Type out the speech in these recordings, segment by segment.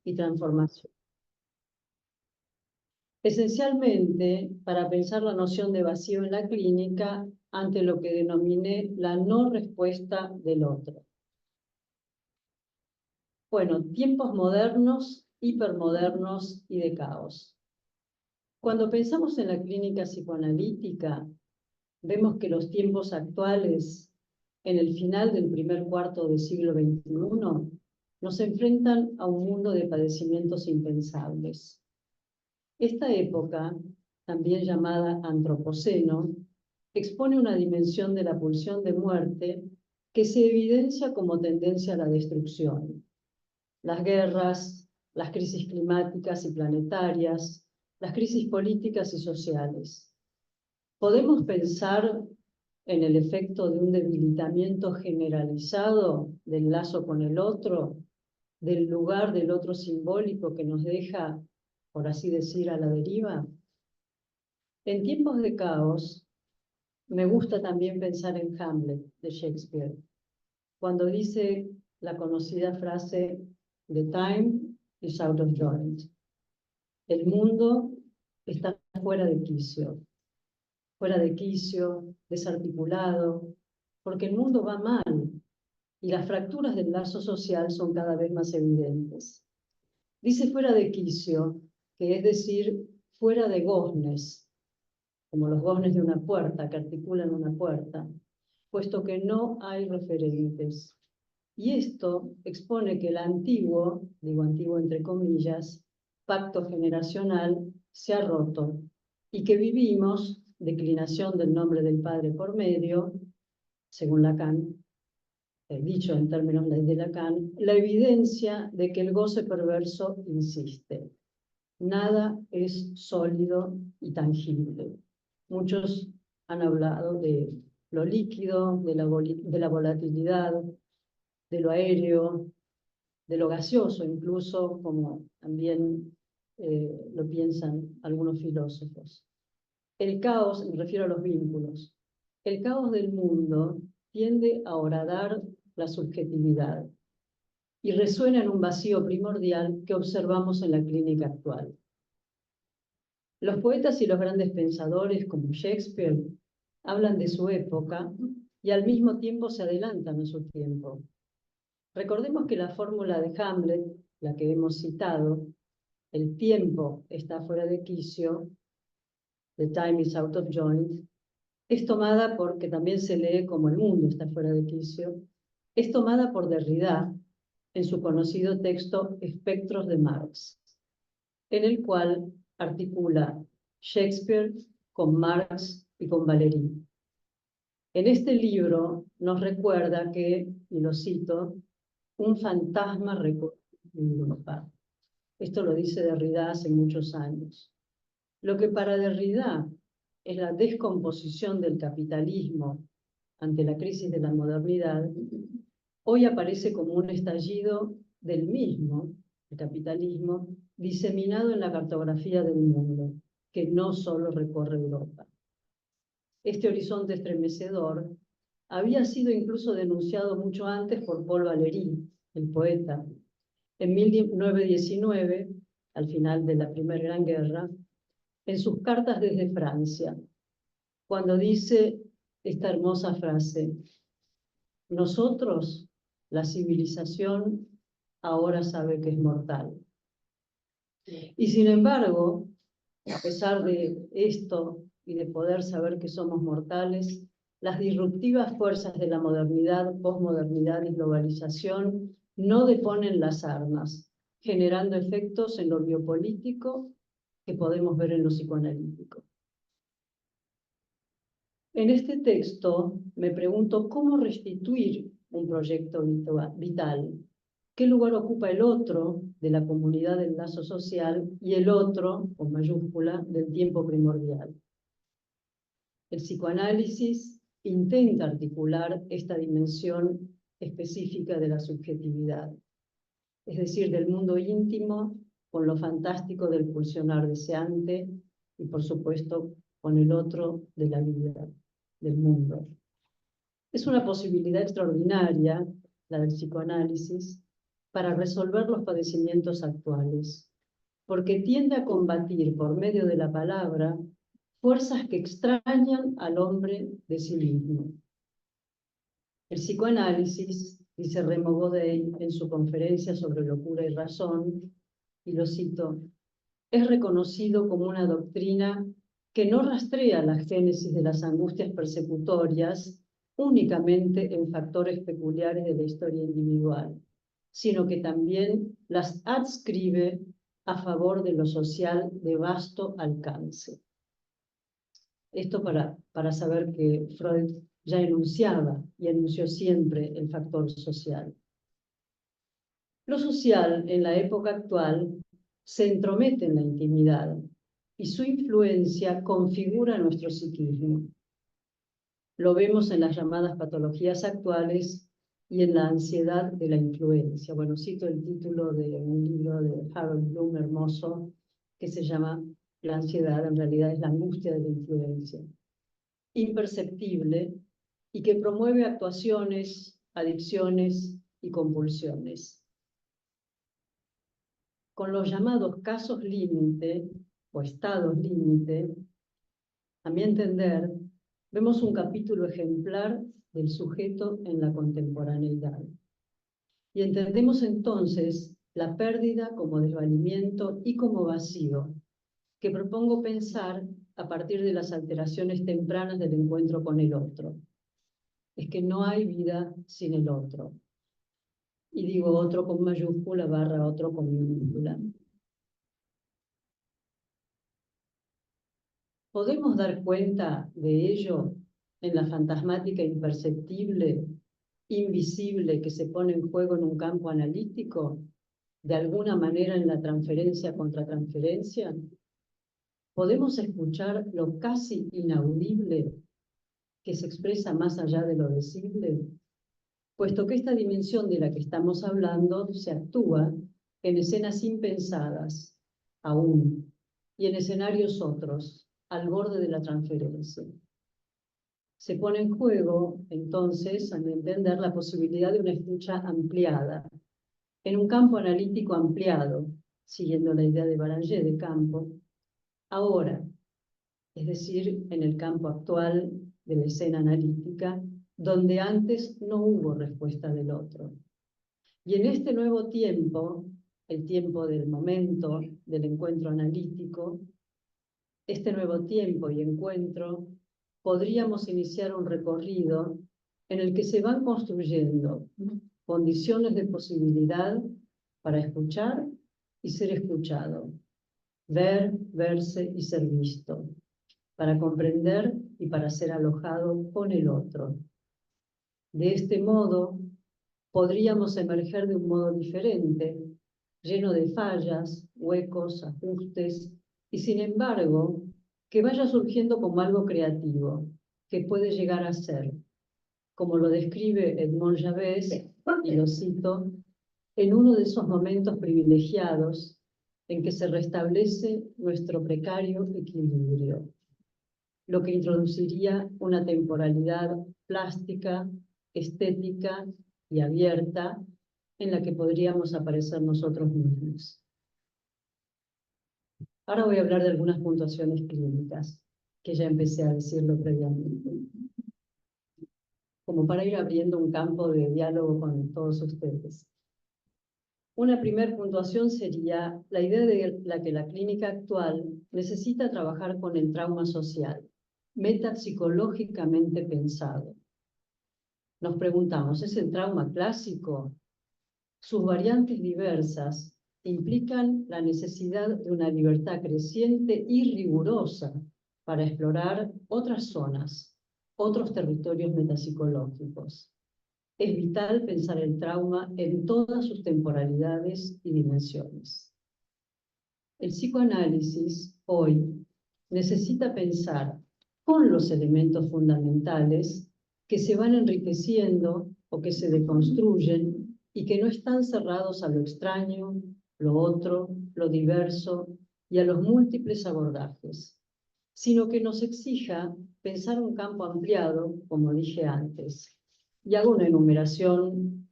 y transformación. Esencialmente, para pensar la noción de vacío en la clínica ante lo que denominé la no respuesta del otro. Bueno, tiempos modernos, hipermodernos y de caos. Cuando pensamos en la clínica psicoanalítica, vemos que los tiempos actuales, en el final del primer cuarto del siglo XXI, nos enfrentan a un mundo de padecimientos impensables. Esta época, también llamada Antropoceno, expone una dimensión de la pulsión de muerte que se evidencia como tendencia a la destrucción. Las guerras, las crisis climáticas y planetarias, las crisis políticas y sociales. Podemos pensar en el efecto de un debilitamiento generalizado del lazo con el otro, del lugar del otro simbólico que nos deja, por así decir, a la deriva. En tiempos de caos, me gusta también pensar en Hamlet de Shakespeare, cuando dice la conocida frase "The time is out of joint". El mundo está fuera de quicio, desarticulado, porque el mundo va mal y las fracturas del lazo social son cada vez más evidentes. Dice fuera de quicio, que es decir, fuera de goznes, como los goznes de una puerta, que articulan una puerta, puesto que no hay referentes. Y esto expone que el antiguo, digo antiguo entre comillas, pacto generacional se ha roto y que vivimos, declinación del nombre del Padre por medio, según Lacan, dicho en términos de Lacan, la evidencia de que el goce perverso insiste. Nada es sólido y tangible. Muchos han hablado de lo líquido, de la volatilidad, de lo aéreo, de lo gaseoso, incluso como también lo piensan algunos filósofos. El caos, me refiero a los vínculos, el caos del mundo tiende a horadar la subjetividad y resuena en un vacío primordial que observamos en la clínica actual. Los poetas y los grandes pensadores, como Shakespeare, hablan de su época y al mismo tiempo se adelantan a su tiempo. Recordemos que la fórmula de Hamlet, la que hemos citado, el tiempo está fuera de quicio, the time is out of joint, es tomada porque también se lee como el mundo está fuera de quicio, es tomada por Derrida en su conocido texto Espectros de Marx, en el cual articula Shakespeare con Marx y con Valéry. En este libro nos recuerda que, y lo cito, un fantasma recorre Europa. Esto lo dice Derrida hace muchos años. Lo que para Derrida es la descomposición del capitalismo ante la crisis de la modernidad, hoy aparece como un estallido del mismo, el capitalismo, diseminado en la cartografía del mundo, que no solo recorre Europa. Este horizonte estremecedor había sido incluso denunciado mucho antes por Paul Valéry, el poeta. En 1919, al final de la Primera Gran Guerra, en sus cartas desde Francia, cuando dice esta hermosa frase: nosotros, la civilización, ahora sabe que es mortal. Y sin embargo, a pesar de esto y de poder saber que somos mortales, las disruptivas fuerzas de la modernidad, posmodernidad y globalización no deponen las armas, generando efectos en lo biopolítico que podemos ver en lo psicoanalítico. En este texto me pregunto cómo restituir un proyecto vital. ¿Qué lugar ocupa el otro de la comunidad del lazo social y el otro, con mayúscula, del tiempo primordial? El psicoanálisis intenta articular esta dimensión específica de la subjetividad, es decir, del mundo íntimo con lo fantástico del pulsionar deseante y, por supuesto, con el otro de la vida, del mundo. Es una posibilidad extraordinaria, la del psicoanálisis, para resolver los padecimientos actuales, porque tiende a combatir por medio de la palabra fuerzas que extrañan al hombre de sí mismo. El psicoanálisis, dice Remo Godet en su conferencia sobre locura y razón, y lo cito, es reconocido como una doctrina que no rastrea la génesis de las angustias persecutorias únicamente en factores peculiares de la historia individual, sino que también las adscribe a favor de lo social de vasto alcance. Esto para saber que Freud ya enunciaba y enunció siempre el factor social. Lo social, en la época actual, se entromete en la intimidad y su influencia configura nuestro psiquismo. Lo vemos en las llamadas patologías actuales y en la ansiedad de la influencia. Bueno, cito el título de un libro de Harold Bloom hermoso que se llama La ansiedad, en realidad es la angustia de la influencia. Imperceptible y que promueve actuaciones, adicciones y compulsiones. Con los llamados casos límite o estados límite, a mi entender, vemos un capítulo ejemplar del sujeto en la contemporaneidad. Y entendemos entonces la pérdida como desvalimiento y como vacío, que propongo pensar a partir de las alteraciones tempranas del encuentro con el otro. Es que no hay vida sin el otro. Y digo otro con mayúscula barra otro con minúscula. ¿Podemos dar cuenta de ello en la fantasmática imperceptible, invisible que se pone en juego en un campo analítico? ¿De alguna manera en la transferencia contra transferencia? ¿Podemos escuchar lo casi inaudible que se expresa más allá de lo decible? Puesto que esta dimensión de la que estamos hablando se actúa en escenas impensadas, aún, y en escenarios otros, al borde de la transferencia. Se pone en juego, entonces, a mi entender, la posibilidad de una escucha ampliada, en un campo analítico ampliado, siguiendo la idea de Baranger de campo, ahora, es decir, en el campo actual de la escena analítica, donde antes no hubo respuesta del otro. Y en este nuevo tiempo, el tiempo del momento del encuentro analítico, este nuevo tiempo y encuentro, podríamos iniciar un recorrido en el que se van construyendo condiciones de posibilidad para escuchar y ser escuchado, ver, verse y ser visto, para comprender y para ser alojado con el otro. De este modo, podríamos emerger de un modo diferente, lleno de fallas, huecos, ajustes, y sin embargo, que vaya surgiendo como algo creativo, que puede llegar a ser, como lo describe Edmond Javés, y lo cito, en uno de esos momentos privilegiados en que se restablece nuestro precario equilibrio, lo que introduciría una temporalidad plástica, estética y abierta en la que podríamos aparecer nosotros mismos. Ahora voy a hablar de algunas puntuaciones clínicas, que ya empecé a decirlo previamente, como para ir abriendo un campo de diálogo con todos ustedes. Una primera puntuación sería la idea de que la clínica actual necesita trabajar con el trauma social, metapsicológicamente pensado. Nos preguntamos, ¿es el trauma clásico? Sus variantes diversas implican la necesidad de una libertad creciente y rigurosa para explorar otras zonas, otros territorios metapsicológicos. Es vital pensar el trauma en todas sus temporalidades y dimensiones. El psicoanálisis hoy necesita pensar con los elementos fundamentales que se van enriqueciendo o que se deconstruyen y que no están cerrados a lo extraño, lo otro, lo diverso y a los múltiples abordajes, sino que nos exija pensar un campo ampliado, como dije antes. Y hago una enumeración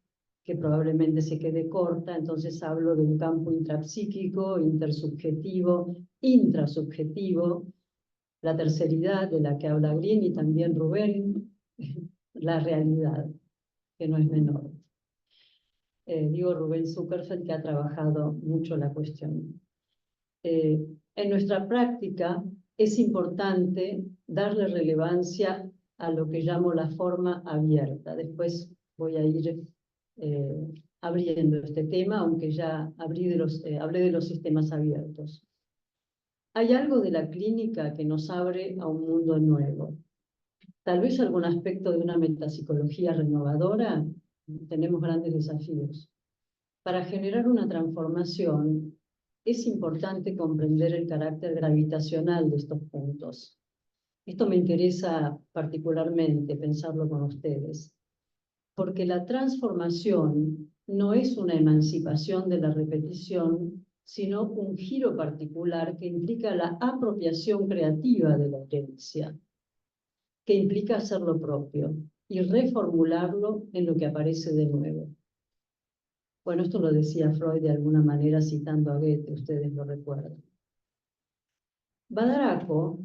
que probablemente se quede corta, entonces hablo de un campo intrapsíquico, intersubjetivo, intrasubjetivo, la terceridad de la que habla Green y también Rubén, la realidad, que no es menor. Digo Rubén Zuckerfeld, que ha trabajado mucho la cuestión. En nuestra práctica es importante darle relevancia a lo que llamo la forma abierta. Después voy a ir abriendo este tema, aunque ya hablé de los sistemas abiertos. Hay algo de la clínica que nos abre a un mundo nuevo. Tal vez algún aspecto de una metapsicología renovadora. Tenemos grandes desafíos. Para generar una transformación, es importante comprender el carácter gravitacional de estos puntos. Esto me interesa particularmente pensarlo con ustedes, porque la transformación no es una emancipación de la repetición, sino un giro particular que implica la apropiación creativa de la herencia, que implica hacer lo propio y reformularlo en lo que aparece de nuevo. Bueno, esto lo decía Freud de alguna manera citando a Goethe, ustedes lo recuerdan. Badaracco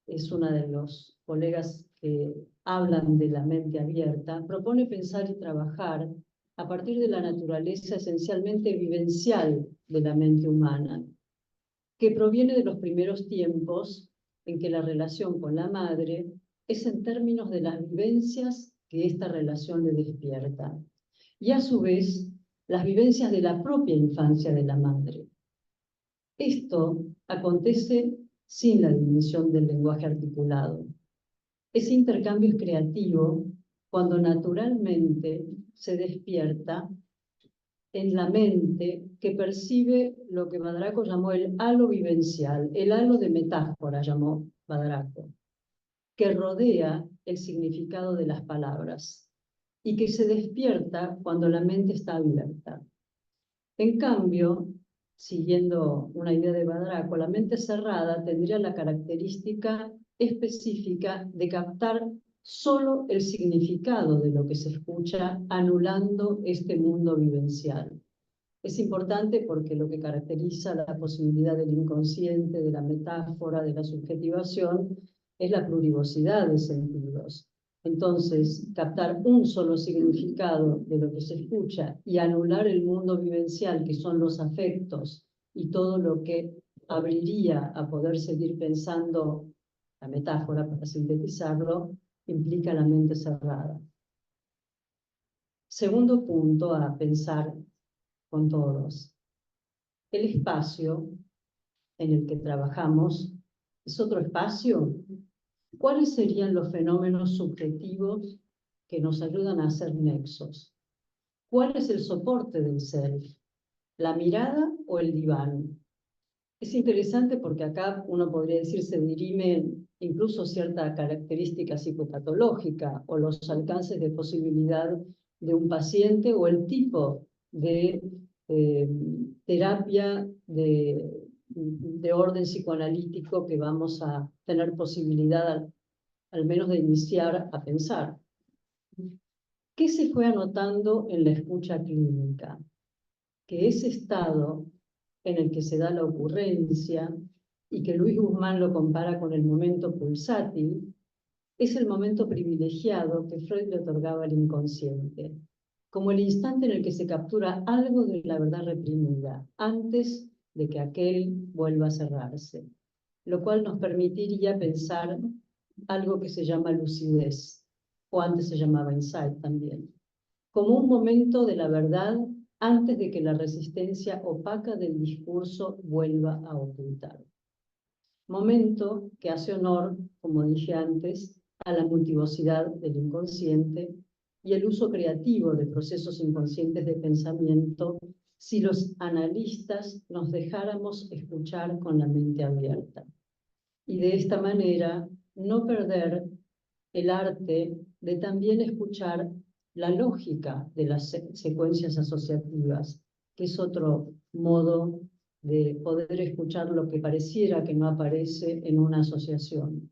es uno de los colegas que hablan de la mente abierta, propone pensar y trabajar a partir de la naturaleza esencialmente vivencial de la mente humana, que proviene de los primeros tiempos en que la relación con la madre es en términos de las vivencias que esta relación le despierta, y a su vez las vivencias de la propia infancia de la madre. Esto acontece sin la dimensión del lenguaje articulado. Ese intercambio es creativo cuando naturalmente se despierta en la mente que percibe lo que Badaracco llamó el halo vivencial, el halo de metáfora llamó Badaracco, que rodea el significado de las palabras y que se despierta cuando la mente está abierta. En cambio, siguiendo una idea de Badaracco, la mente cerrada tendría la característica específica de captar solo el significado de lo que se escucha, anulando este mundo vivencial. Es importante porque lo que caracteriza la posibilidad del inconsciente, de la metáfora, de la subjetivación, es la plurivocidad de sentidos. Entonces, captar un solo significado de lo que se escucha y anular el mundo vivencial, que son los afectos, y todo lo que abriría a poder seguir pensando la metáfora, para sintetizarlo, implica la mente cerrada. Segundo punto a pensar con todos. El espacio en el que trabajamos es otro espacio. ¿Cuáles serían los fenómenos subjetivos que nos ayudan a hacer nexos? ¿Cuál es el soporte del self? ¿La mirada o el diván? Es interesante porque acá uno podría decir se dirime incluso cierta característica psicopatológica o los alcances de posibilidad de un paciente o el tipo de terapia de orden psicoanalítico que vamos a tener posibilidad al menos de iniciar a pensar. ¿Qué se fue anotando en la escucha clínica? Que ese estado en el que se da la ocurrencia y que Luis Guzmán lo compara con el momento pulsátil, es el momento privilegiado que Freud le otorgaba al inconsciente, como el instante en el que se captura algo de la verdad reprimida, antes de que aquel vuelva a cerrarse, lo cual nos permitiría pensar algo que se llama lucidez, o antes se llamaba insight también, como un momento de la verdad antes de que la resistencia opaca del discurso vuelva a ocultar. Momento que hace honor, como dije antes, a la multivocidad del inconsciente y el uso creativo de procesos inconscientes de pensamiento si los analistas nos dejáramos escuchar con la mente abierta. Y de esta manera no perder el arte de también escuchar la lógica de las secuencias asociativas, que es otro modo de poder escuchar lo que pareciera que no aparece en una asociación.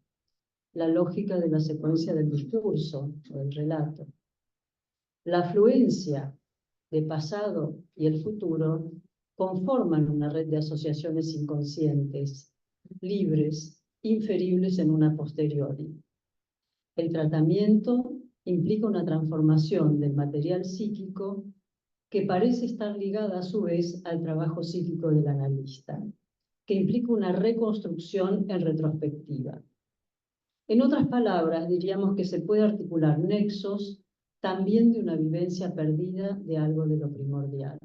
La lógica de la secuencia del discurso o del relato. La afluencia de pasado y el futuro conforman una red de asociaciones inconscientes, libres, inferibles en una posteriori. El tratamiento implica una transformación del material psíquico que parece estar ligada a su vez al trabajo psíquico del analista, que implica una reconstrucción en retrospectiva. En otras palabras, diríamos que se puede articular nexos también de una vivencia perdida de algo de lo primordial.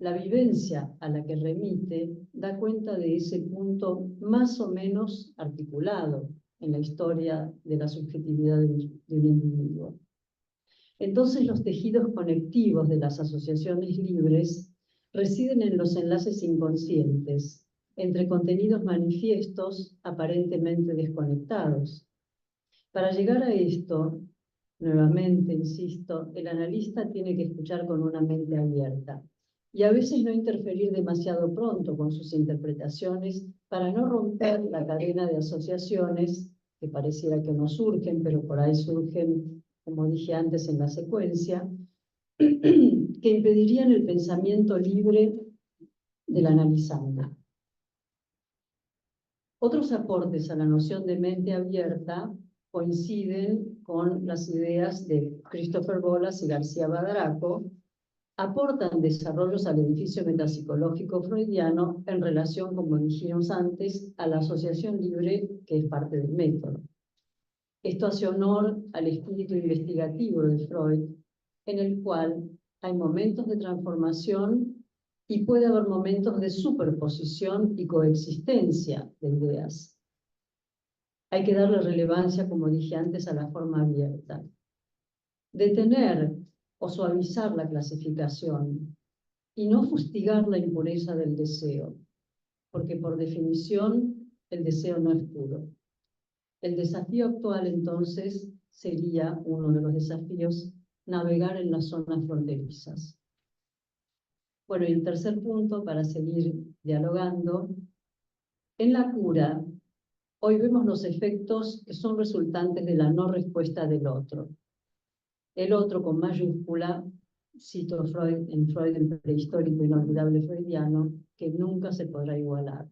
La vivencia a la que remite da cuenta de ese punto más o menos articulado en la historia de la subjetividad de un individuo. Entonces los tejidos conectivos de las asociaciones libres residen en los enlaces inconscientes, entre contenidos manifiestos aparentemente desconectados. Para llegar a esto, nuevamente, insisto, el analista tiene que escuchar con una mente abierta y a veces no interferir demasiado pronto con sus interpretaciones para no romper la cadena de asociaciones que pareciera que no surgen, pero por ahí surgen, como dije antes en la secuencia, que impedirían el pensamiento libre del analizante. Otros aportes a la noción de mente abierta coinciden con las ideas de Christopher Bolas y García Badraco, aportan desarrollos al edificio metapsicológico freudiano en relación, como dijimos antes, a la asociación libre que es parte del método. Esto hace honor al espíritu investigativo de Freud, en el cual hay momentos de transformación y puede haber momentos de superposición y coexistencia de ideas. Hay que darle relevancia, como dije antes, a la forma abierta. Detener o suavizar la clasificación y no fustigar la impureza del deseo, porque por definición el deseo no es puro. El desafío actual entonces sería, uno de los desafíos, navegar en las zonas fronterizas. Bueno, y el tercer punto, para seguir dialogando, en la cura, hoy vemos los efectos que son resultantes de la no respuesta del otro. El otro con mayúscula, cito Freud en Prehistórico Inolvidable Freudiano, que nunca se podrá igualar.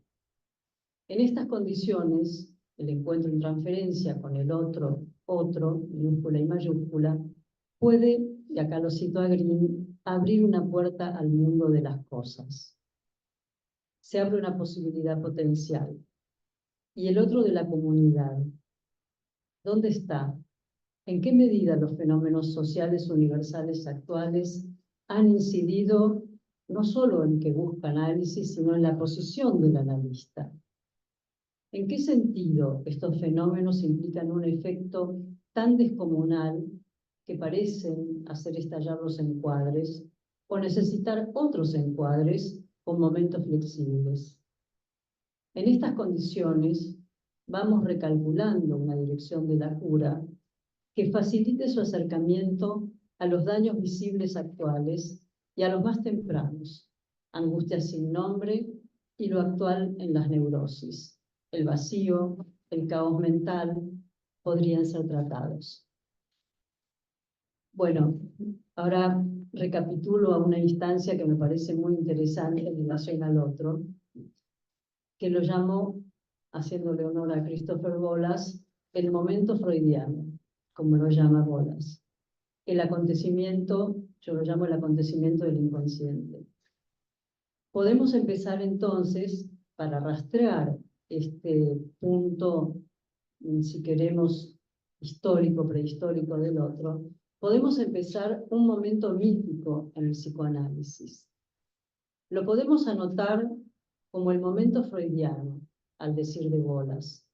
En estas condiciones, el encuentro en transferencia con el otro, minúscula y mayúscula, puede, y acá lo cito a Green, abrir una puerta al mundo de las cosas. Se abre una posibilidad potencial. Y el otro de la comunidad. ¿Dónde está? ¿En qué medida los fenómenos sociales universales actuales han incidido no solo en que busca análisis, sino en la posición del analista? ¿En qué sentido estos fenómenos implican un efecto tan descomunal que parecen hacer estallar los encuadres o necesitar otros encuadres con momentos flexibles? En estas condiciones, vamos recalculando una dirección de la cura que facilite su acercamiento a los daños visibles actuales y a los más tempranos, angustias sin nombre y lo actual en las neurosis. El vacío, el caos mental, podrían ser tratados. Bueno, ahora recapitulo a una instancia que me parece muy interesante en relación al otro, que lo llamo, haciéndole honor a Christopher Bolas, el momento freudiano, como lo llama Bolas. El acontecimiento, yo lo llamo el acontecimiento del inconsciente. Podemos empezar entonces, para rastrear este punto, si queremos, histórico, prehistórico del otro, podemos empezar un momento mítico en el psicoanálisis. Lo podemos anotar como el momento freudiano, al decir de Bolas.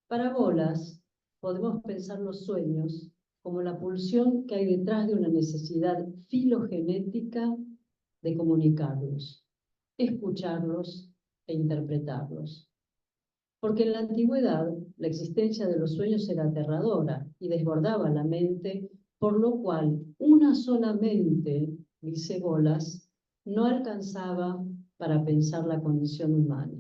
Para Bolas, podemos pensar los sueños como la pulsión que hay detrás de una necesidad filogenética de comunicarlos, escucharlos e interpretarlos. Porque en la antigüedad, la existencia de los sueños era aterradora y desbordaba la mente, por lo cual una sola mente, dice Bolas, no alcanzaba para pensar la condición humana.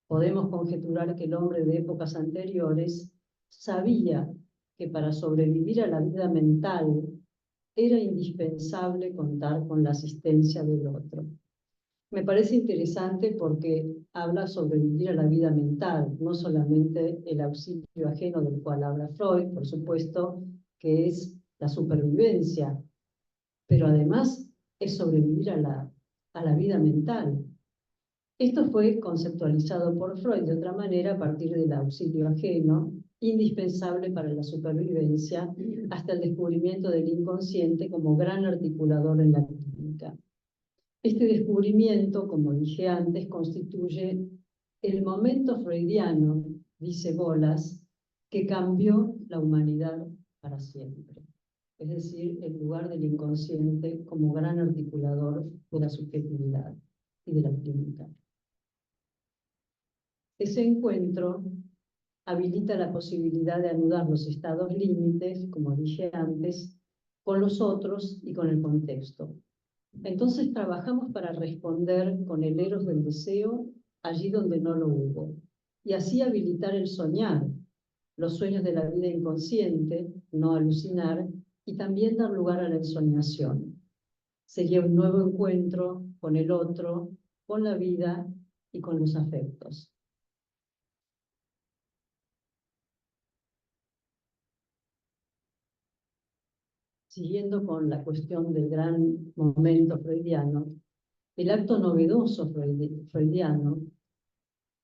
Podemos conjeturar que el hombre de épocas anteriores sabía que para sobrevivir a la vida mental era indispensable contar con la asistencia del otro. Me parece interesante porque habla sobre vivir a la vida mental, no solamente el auxilio ajeno del cual habla Freud, por supuesto, que es la supervivencia, pero además es sobrevivir a la vida mental. Esto fue conceptualizado por Freud de otra manera a partir del auxilio ajeno, indispensable para la supervivencia, hasta el descubrimiento del inconsciente como gran articulador en la clínica. Este descubrimiento, como dije antes, constituye el momento freudiano, dice Bolas, que cambió la humanidad para siempre. Es decir, el lugar del inconsciente como gran articulador de la subjetividad y de la clínica. Ese encuentro habilita la posibilidad de anudar los estados límites, como dije antes, con los otros y con el contexto. Entonces trabajamos para responder con el eros del deseo allí donde no lo hubo, y así habilitar el soñar, los sueños de la vida inconsciente, no alucinar, y también dar lugar a la ensoñación. Sería un nuevo encuentro con el otro, con la vida y con los afectos. Siguiendo con la cuestión del gran momento freudiano, el acto novedoso freudiano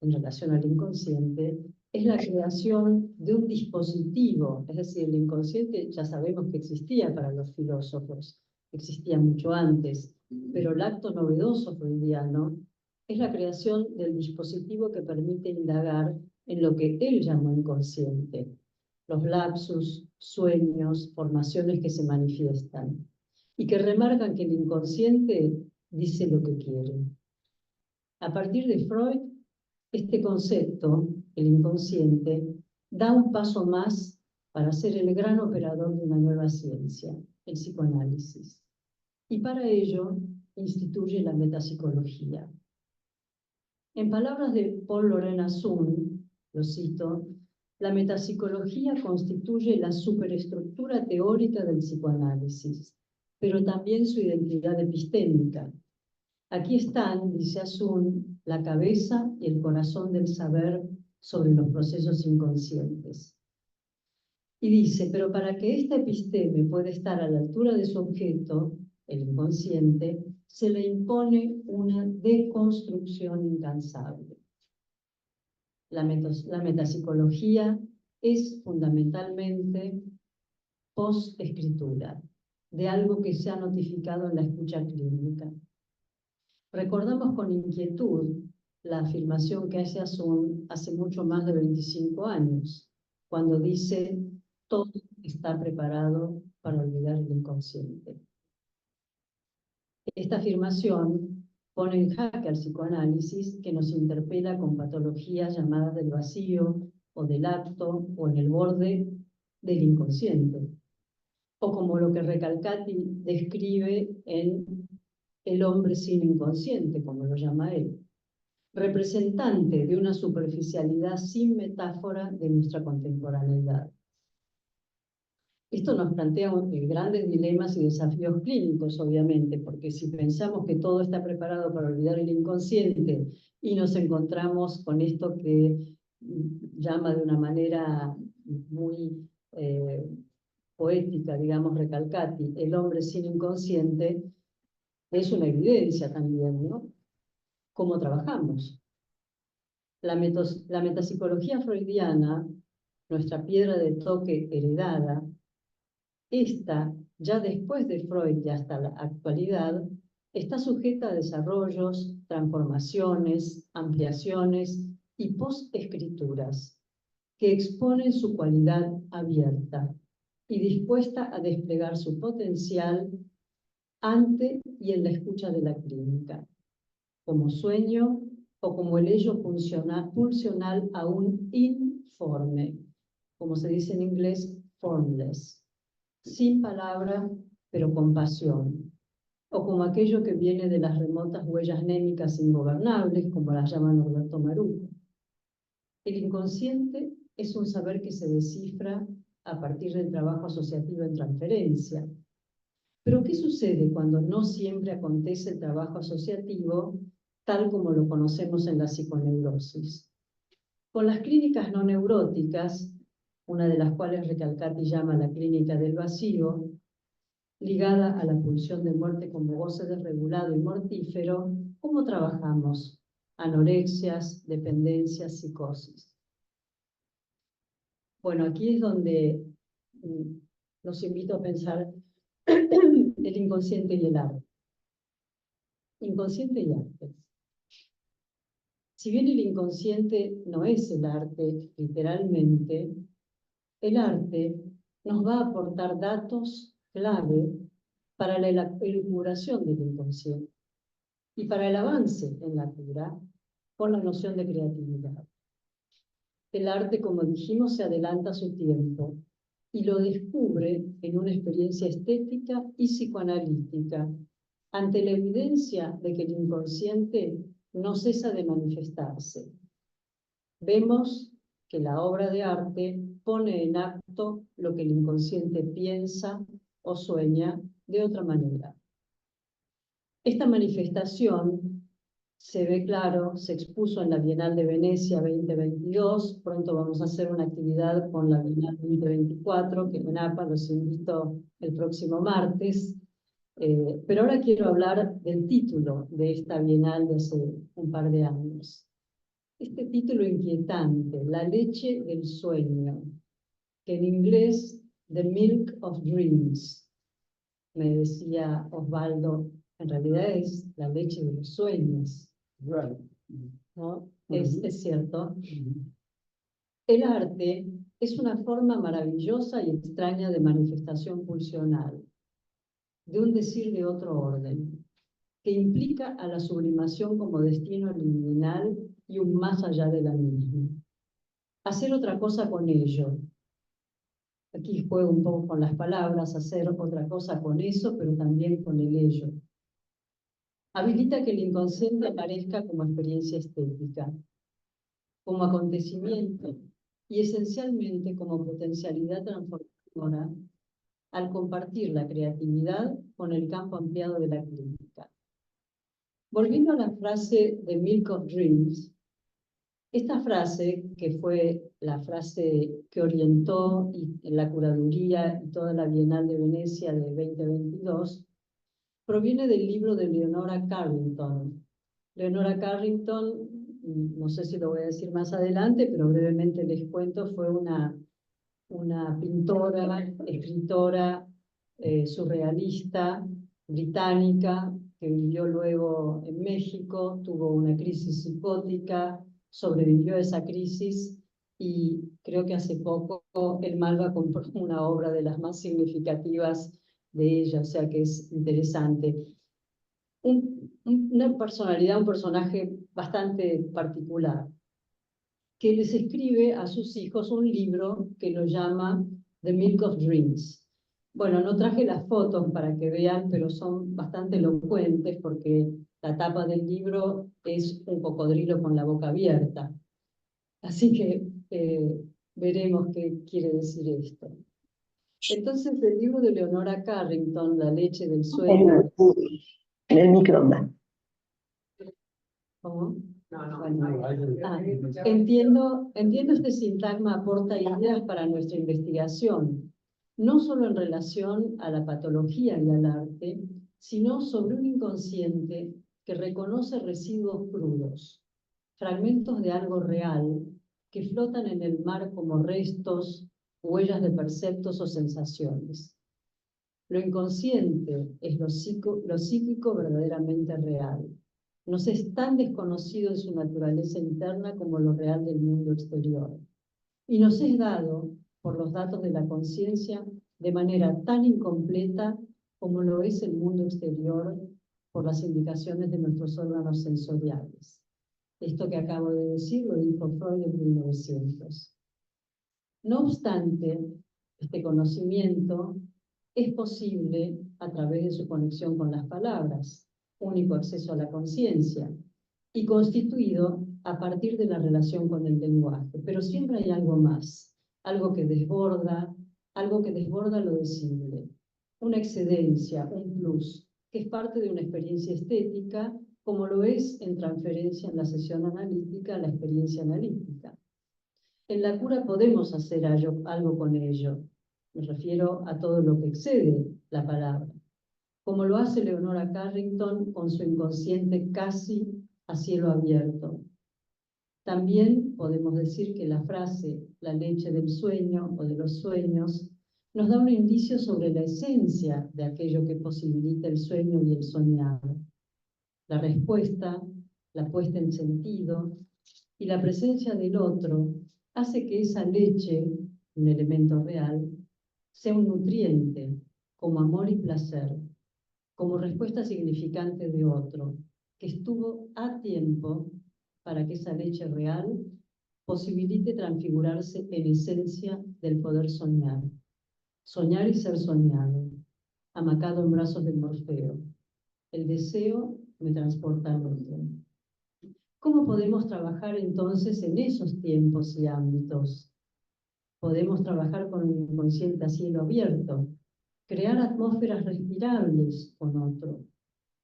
en relación al inconsciente es la creación de un dispositivo, es decir, el inconsciente ya sabemos que existía para los filósofos, existía mucho antes, pero el acto novedoso freudiano es la creación del dispositivo que permite indagar en lo que él llamó inconsciente, los lapsus, sueños, formaciones que se manifiestan, y que remarcan que el inconsciente dice lo que quiere. A partir de Freud, este concepto, el inconsciente, da un paso más para ser el gran operador de una nueva ciencia, el psicoanálisis. Y para ello instituye la metapsicología. En palabras de Paul Laurent Assun, lo cito, la metapsicología constituye la superestructura teórica del psicoanálisis, pero también su identidad epistémica. Aquí están, dice Assun, la cabeza y el corazón del saber sobre los procesos inconscientes. Y dice, pero para que esta episteme pueda estar a la altura de su objeto, el inconsciente, se le impone una deconstrucción incansable. La metapsicología es fundamentalmente post-escritura, de algo que se ha notificado en la escucha clínica. Recordamos con inquietud la afirmación que hace Assun hace mucho más de 25 años, cuando dice, todo está preparado para olvidar el inconsciente. Esta afirmación pone en jaque al psicoanálisis, que nos interpela con patologías llamadas del vacío o del acto o en el borde del inconsciente, o como lo que Recalcati describe en El hombre sin inconsciente, como lo llama él, representante de una superficialidad sin metáfora de nuestra contemporaneidad. Esto nos plantea grandes dilemas y desafíos clínicos, obviamente, porque si pensamos que todo está preparado para olvidar el inconsciente y nos encontramos con esto que llama de una manera muy poética, digamos, Recalcati, el hombre sin inconsciente, es una evidencia también, ¿no? ¿Cómo trabajamos? La metapsicología freudiana, nuestra piedra de toque heredada, esta, ya después de Freud y hasta la actualidad, está sujeta a desarrollos, transformaciones, ampliaciones y post-escrituras que exponen su cualidad abierta y dispuesta a desplegar su potencial ante y en la escucha de la clínica, como sueño o como el ello pulsional aún informe, como se dice en inglés, formless, sin palabra, pero con pasión, o como aquello que viene de las remotas huellas némicas ingobernables, como las llama Norberto Maruco. El inconsciente es un saber que se descifra a partir del trabajo asociativo en transferencia, Pero ¿qué sucede cuando no siempre acontece el trabajo asociativo tal como lo conocemos en la psiconeurosis? Con las clínicas no neuróticas, una de las cuales Recalcati llama la clínica del vacío, ligada a la pulsión de muerte como goce desregulado y mortífero, ¿cómo trabajamos? Anorexias, dependencias, psicosis. Bueno, aquí es donde los invito a pensar el inconsciente y el arte. Inconsciente y arte. Si bien el inconsciente no es el arte, literalmente, el arte nos va a aportar datos clave para la elucubración del inconsciente y para el avance en la cura con la noción de creatividad. El arte, como dijimos, se adelanta a su tiempo y lo descubre en una experiencia estética y psicoanalítica, ante la evidencia de que el inconsciente no cesa de manifestarse. Vemos que la obra de arte pone en acto lo que el inconsciente piensa o sueña de otra manera. Esta manifestación se ve claro, se expuso en la Bienal de Venecia 2022, pronto vamos a hacer una actividad con la Bienal 2024, que en APA los invito el próximo martes, pero ahora quiero hablar del título de esta Bienal de hace un par de años. Este título inquietante, La leche del sueño, que en inglés, The Milk of Dreams, me decía Osvaldo, en realidad es la leche de los sueños. Right. ¿No? Es cierto. El arte es una forma maravillosa y extraña de manifestación pulsional, de un decir de otro orden, que implica a la sublimación como destino liminal y un más allá de la misma. Hacer otra cosa con ello. Aquí juego un poco con las palabras, hacer otra cosa con eso, pero también con el ello. Habilita que el inconsciente aparezca como experiencia estética, como acontecimiento y esencialmente como potencialidad transformadora al compartir la creatividad con el campo ampliado de la clínica. Volviendo a la frase de Milk of Dreams, esta frase, que fue la frase que orientó la curaduría y toda la Bienal de Venecia de 2022, proviene del libro de Leonora Carrington. Leonora Carrington, no sé si lo voy a decir más adelante, pero brevemente les cuento, fue una pintora, escritora surrealista británica que vivió luego en México, tuvo una crisis psicótica, sobrevivió a esa crisis y creo que hace poco el Malva compró una obra de las más significativas de ella, o sea que es interesante. Una personalidad, un personaje bastante particular, que les escribe a sus hijos un libro que lo llama The Milk of Dreams. Bueno, no traje las fotos para que vean, pero son bastante elocuentes porque la tapa del libro es un cocodrilo con la boca abierta. Así que veremos qué quiere decir esto. Entonces, el libro de Leonora Carrington, La leche del sueño. En el microondas. ¿Cómo? No, Entiendo este sintagma aporta ideas para nuestra investigación, no solo en relación a la patología y al arte, sino sobre un inconsciente que reconoce residuos crudos, fragmentos de algo real que flotan en el mar como restos, huellas de perceptos o sensaciones. Lo inconsciente es lo psíquico verdaderamente real. Nos es tan desconocido en su naturaleza interna como lo real del mundo exterior. Y nos es dado, por los datos de la conciencia, de manera tan incompleta como lo es el mundo exterior por las indicaciones de nuestros órganos sensoriales. Esto que acabo de decir lo dijo Freud en 1900. No obstante, este conocimiento es posible a través de su conexión con las palabras, único acceso a la conciencia, y constituido a partir de la relación con el lenguaje. Pero siempre hay algo más, algo que desborda lo decible. una excedencia, un plus, que es parte de una experiencia estética, como lo es en transferencia en la sesión analítica la experiencia analítica. En la cura podemos hacer algo con ello. Me refiero a todo lo que excede la palabra, como lo hace Leonora Carrington con su inconsciente casi a cielo abierto. También podemos decir que la frase "la leche del sueño" o de los sueños nos da un indicio sobre la esencia de aquello que posibilita el sueño y el soñado. La respuesta, la puesta en sentido y la presencia del otro hace que esa leche, un elemento real, sea un nutriente, como amor y placer, como respuesta significante de otro, que estuvo a tiempo para que esa leche real posibilite transfigurarse en esencia del poder soñar. Soñar y ser soñado, amacado en brazos de Morfeo. El deseo me transporta al otro. ¿Cómo podemos trabajar entonces en esos tiempos y ámbitos? Podemos trabajar con un inconsciente a cielo abierto, crear atmósferas respirables con otro,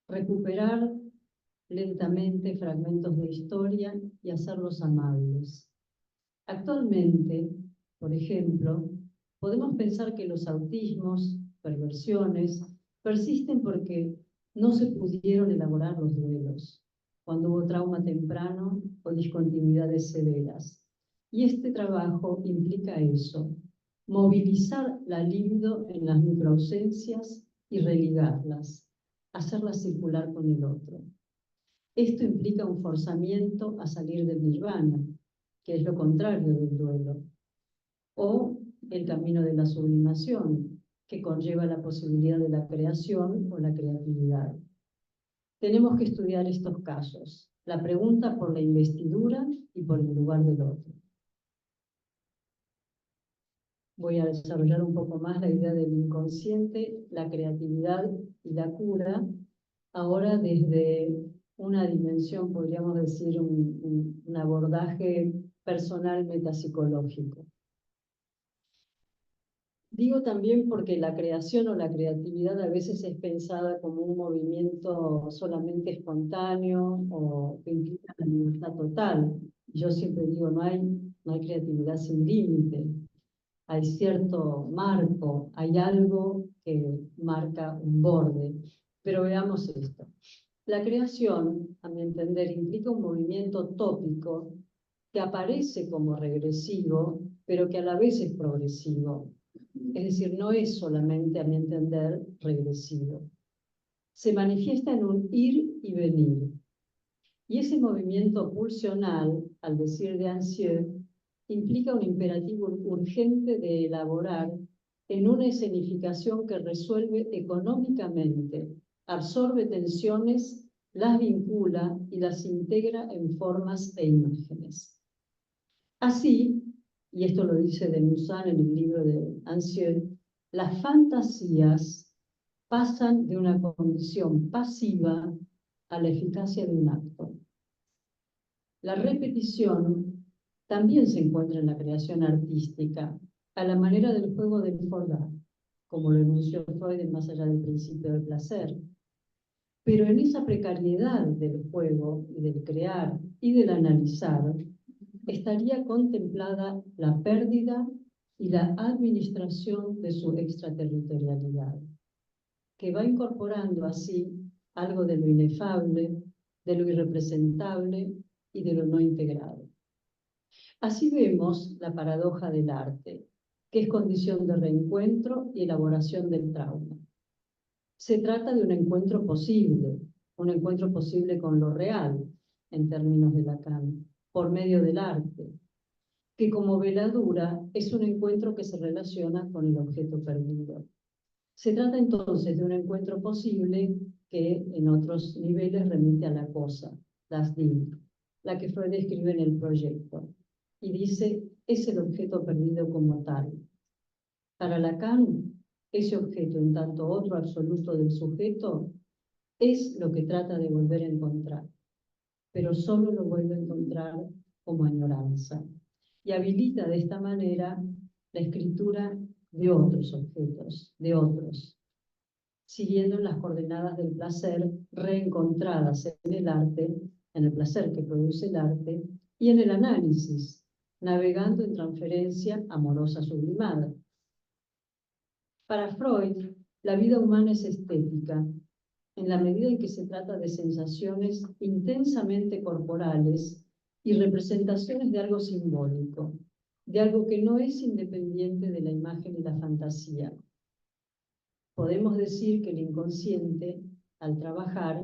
recuperar lentamente fragmentos de historia y hacerlos amables. Actualmente, por ejemplo, podemos pensar que los autismos, perversiones, persisten porque no se pudieron elaborar los duelos, cuando hubo trauma temprano o discontinuidades severas. Y este trabajo implica eso, movilizar la libido en las microausencias y religarlas, hacerlas circular con el otro. Esto implica un forzamiento a salir del nirvana, que es lo contrario del duelo, o el camino de la sublimación, que conlleva la posibilidad de la creación o la creatividad. Tenemos que estudiar estos casos, la pregunta por la investidura y por el lugar del otro. Voy a desarrollar un poco más la idea del inconsciente, la creatividad y la cura, ahora desde una dimensión, podríamos decir, un abordaje personal metapsicológico. Digo también porque la creación o la creatividad a veces es pensada como un movimiento solamente espontáneo o que implica la libertad total. Yo siempre digo, no hay creatividad sin límite. Hay cierto marco, hay algo que marca un borde. Pero veamos esto. La creación, a mi entender, implica un movimiento tópico que aparece como regresivo, pero que a la vez es progresivo. Es decir, no es solamente, a mi entender, regresivo. Se manifiesta en un ir y venir. Y ese movimiento pulsional, al decir de Ancieux, implica un imperativo urgente de elaborar en una escenificación que resuelve económicamente, absorbe tensiones, las vincula y las integra en formas e imágenes. Así, y esto lo dice de Mussan en el libro de Ancieux, las fantasías pasan de una condición pasiva a la eficacia de un acto. La repetición también se encuentra en la creación artística, a la manera del juego del Fordat, como lo enunció Freud en Más allá del principio del placer. Pero en esa precariedad del juego y del crear y del analizar, estaría contemplada la pérdida y la administración de su extraterritorialidad, que va incorporando así algo de lo inefable, de lo irrepresentable y de lo no integrado. Así vemos la paradoja del arte, que es condición de reencuentro y elaboración del trauma. Se trata de un encuentro posible con lo real, en términos de Lacan, por medio del arte, que como veladura es un encuentro que se relaciona con el objeto perdido. Se trata entonces de un encuentro posible que en otros niveles remite a la cosa, das Ding, la que Freud describe en el proyecto, y dice, es el objeto perdido como tal. Para Lacan, ese objeto, en tanto otro absoluto del sujeto, es lo que trata de volver a encontrar, pero solo lo vuelve a encontrar como añoranza, y habilita de esta manera la escritura de otros objetos, de otros, siguiendo las coordenadas del placer reencontradas en el arte, en el placer que produce el arte, y en el análisis, navegando en transferencia amorosa sublimada. Para Freud, la vida humana es estética, en la medida en que se trata de sensaciones intensamente corporales y representaciones de algo simbólico, de algo que no es independiente de la imagen y la fantasía. Podemos decir que el inconsciente, al trabajar,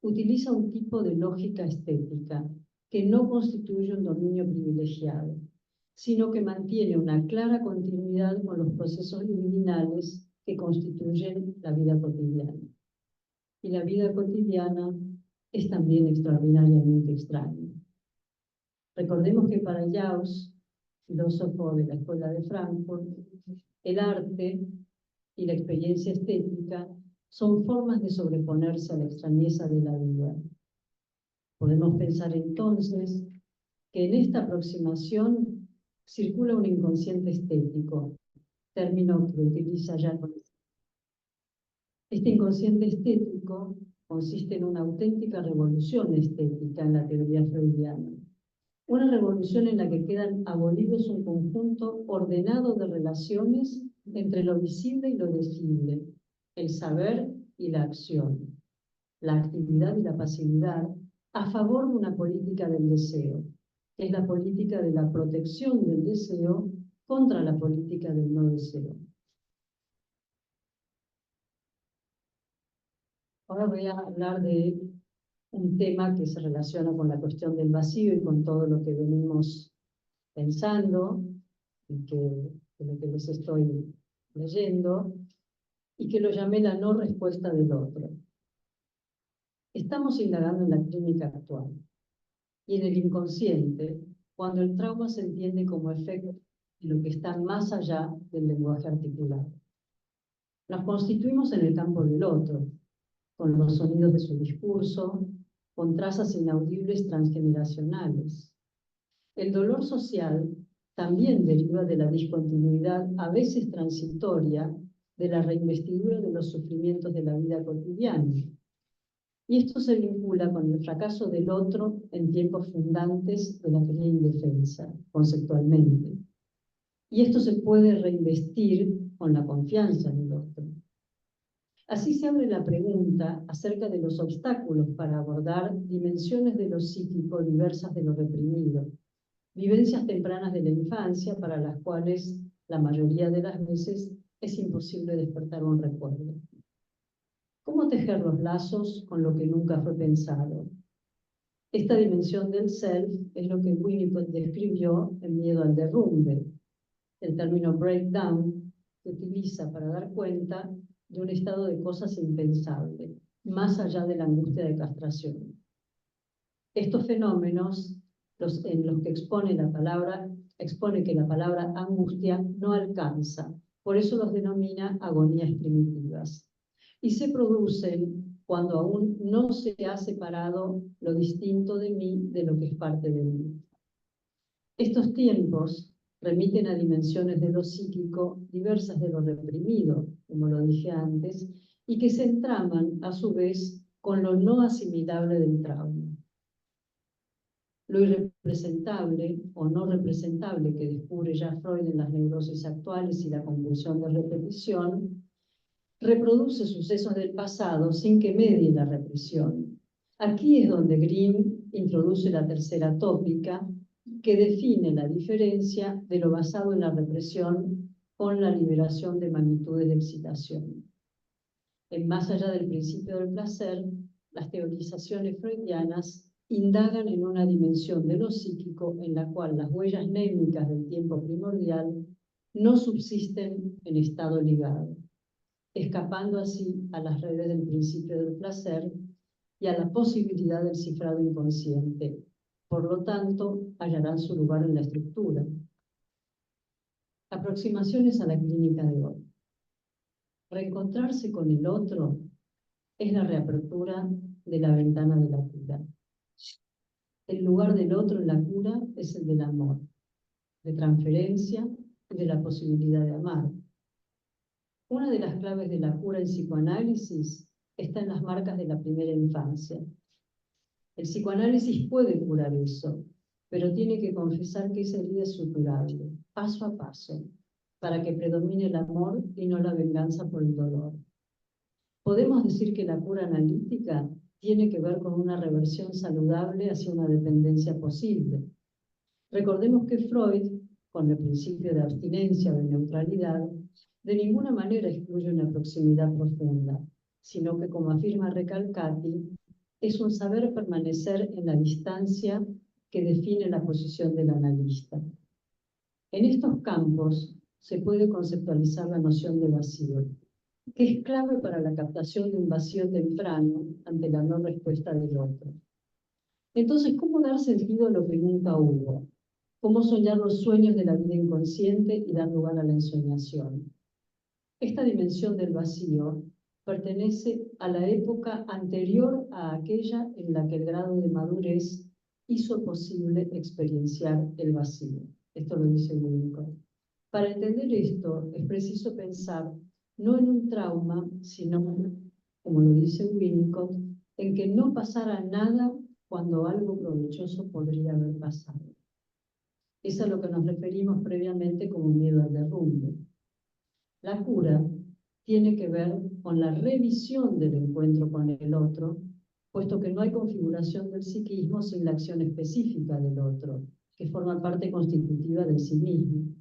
utiliza un tipo de lógica estética que no constituye un dominio privilegiado, sino que mantiene una clara continuidad con los procesos liminales que constituyen la vida cotidiana. Y la vida cotidiana es también extraordinariamente extraña. Recordemos que para Jauss, filósofo de la Escuela de Frankfurt, el arte y la experiencia estética son formas de sobreponerse a la extrañeza de la vida. Podemos pensar entonces que en esta aproximación circula un inconsciente estético, término que utiliza Jauss. Este inconsciente estético consiste en una auténtica revolución estética en la teoría freudiana. Una revolución en la que quedan abolidos un conjunto ordenado de relaciones entre lo visible y lo visible, el saber y la acción, la actividad y la pasividad, a favor de una política del deseo, que es la política de la protección del deseo contra la política del no deseo. Ahora voy a hablar de un tema que se relaciona con la cuestión del vacío y con todo lo que venimos pensando y de lo que les estoy leyendo, y que lo llamé la no respuesta del otro. Estamos indagando en la clínica actual y en el inconsciente, cuando el trauma se entiende como efecto de lo que está más allá del lenguaje articulado. Nos constituimos en el campo del otro, con los sonidos de su discurso, con trazas inaudibles transgeneracionales. El dolor social también deriva de la discontinuidad, a veces transitoria, de la reinvestidura de los sufrimientos de la vida cotidiana. Y esto se vincula con el fracaso del otro en tiempos fundantes de la cría indefensa, conceptualmente. Y esto se puede reinvestir con la confianza en el otro. Así se abre la pregunta acerca de los obstáculos para abordar dimensiones de lo psíquico diversas de lo reprimido, vivencias tempranas de la infancia para las cuales la mayoría de las veces es imposible despertar un recuerdo. ¿Cómo tejer los lazos con lo que nunca fue pensado? Esta dimensión del self es lo que Winnicott describió en Miedo al derrumbe, el término breakdown que utiliza para dar cuenta de un estado de cosas impensable, más allá de la angustia de castración. Estos fenómenos en los que expone que la palabra angustia no alcanza, por eso los denomina agonías primitivas. Y se producen cuando aún no se ha separado lo distinto de mí de lo que es parte de mí. Estos tiempos remiten a dimensiones de lo psíquico diversas de lo reprimido, como lo dije antes, y que se entraman a su vez con lo no asimilable del trauma. Lo irrepresentable o no representable que descubre ya Freud en las neurosis actuales y la convulsión de repetición, reproduce sucesos del pasado sin que medie la represión. Aquí es donde Grimm introduce la tercera tópica, que define la diferencia de lo basado en la represión con la liberación de magnitudes de excitación. En Más allá del principio del placer, las teorizaciones freudianas indagan en una dimensión de lo psíquico en la cual las huellas mnémicas del tiempo primordial no subsisten en estado ligado, escapando así a las redes del principio del placer y a la posibilidad del cifrado inconsciente. Por lo tanto, hallarán su lugar en la estructura. Aproximaciones a la clínica de hoy. Reencontrarse con el otro es la reapertura de la ventana de la cura. El lugar del otro en la cura es el del amor, de transferencia y de la posibilidad de amar. Una de las claves de la cura en psicoanálisis está en las marcas de la primera infancia. El psicoanálisis puede curar eso, pero tiene que confesar que esa herida es suturable, paso a paso, para que predomine el amor y no la venganza por el dolor. Podemos decir que la cura analítica tiene que ver con una reversión saludable hacia una dependencia posible. Recordemos que Freud, con el principio de abstinencia o de neutralidad, de ninguna manera excluye una proximidad profunda, sino que, como afirma Recalcati, es un saber permanecer en la distancia que define la posición del analista. En estos campos se puede conceptualizar la noción de vacío, que es clave para la captación de un vacío temprano ante la no respuesta del otro. Entonces, ¿cómo dar sentido a lo que nunca hubo? ¿Cómo soñar los sueños de la vida inconsciente y dar lugar a la ensoñación? Esta dimensión del vacío pertenece a la época anterior a aquella en la que el grado de madurez hizo posible experienciar el vacío. Esto lo dice Winnicott. Para entender esto, es preciso pensar no en un trauma, sino, como lo dice Winnicott, en que no pasara nada cuando algo provechoso podría haber pasado. Es a lo que nos referimos previamente como miedo al derrumbe. La cura tiene que ver con la revisión del encuentro con el otro, puesto que no hay configuración del psiquismo sin la acción específica del otro, que forma parte constitutiva del sí mismo.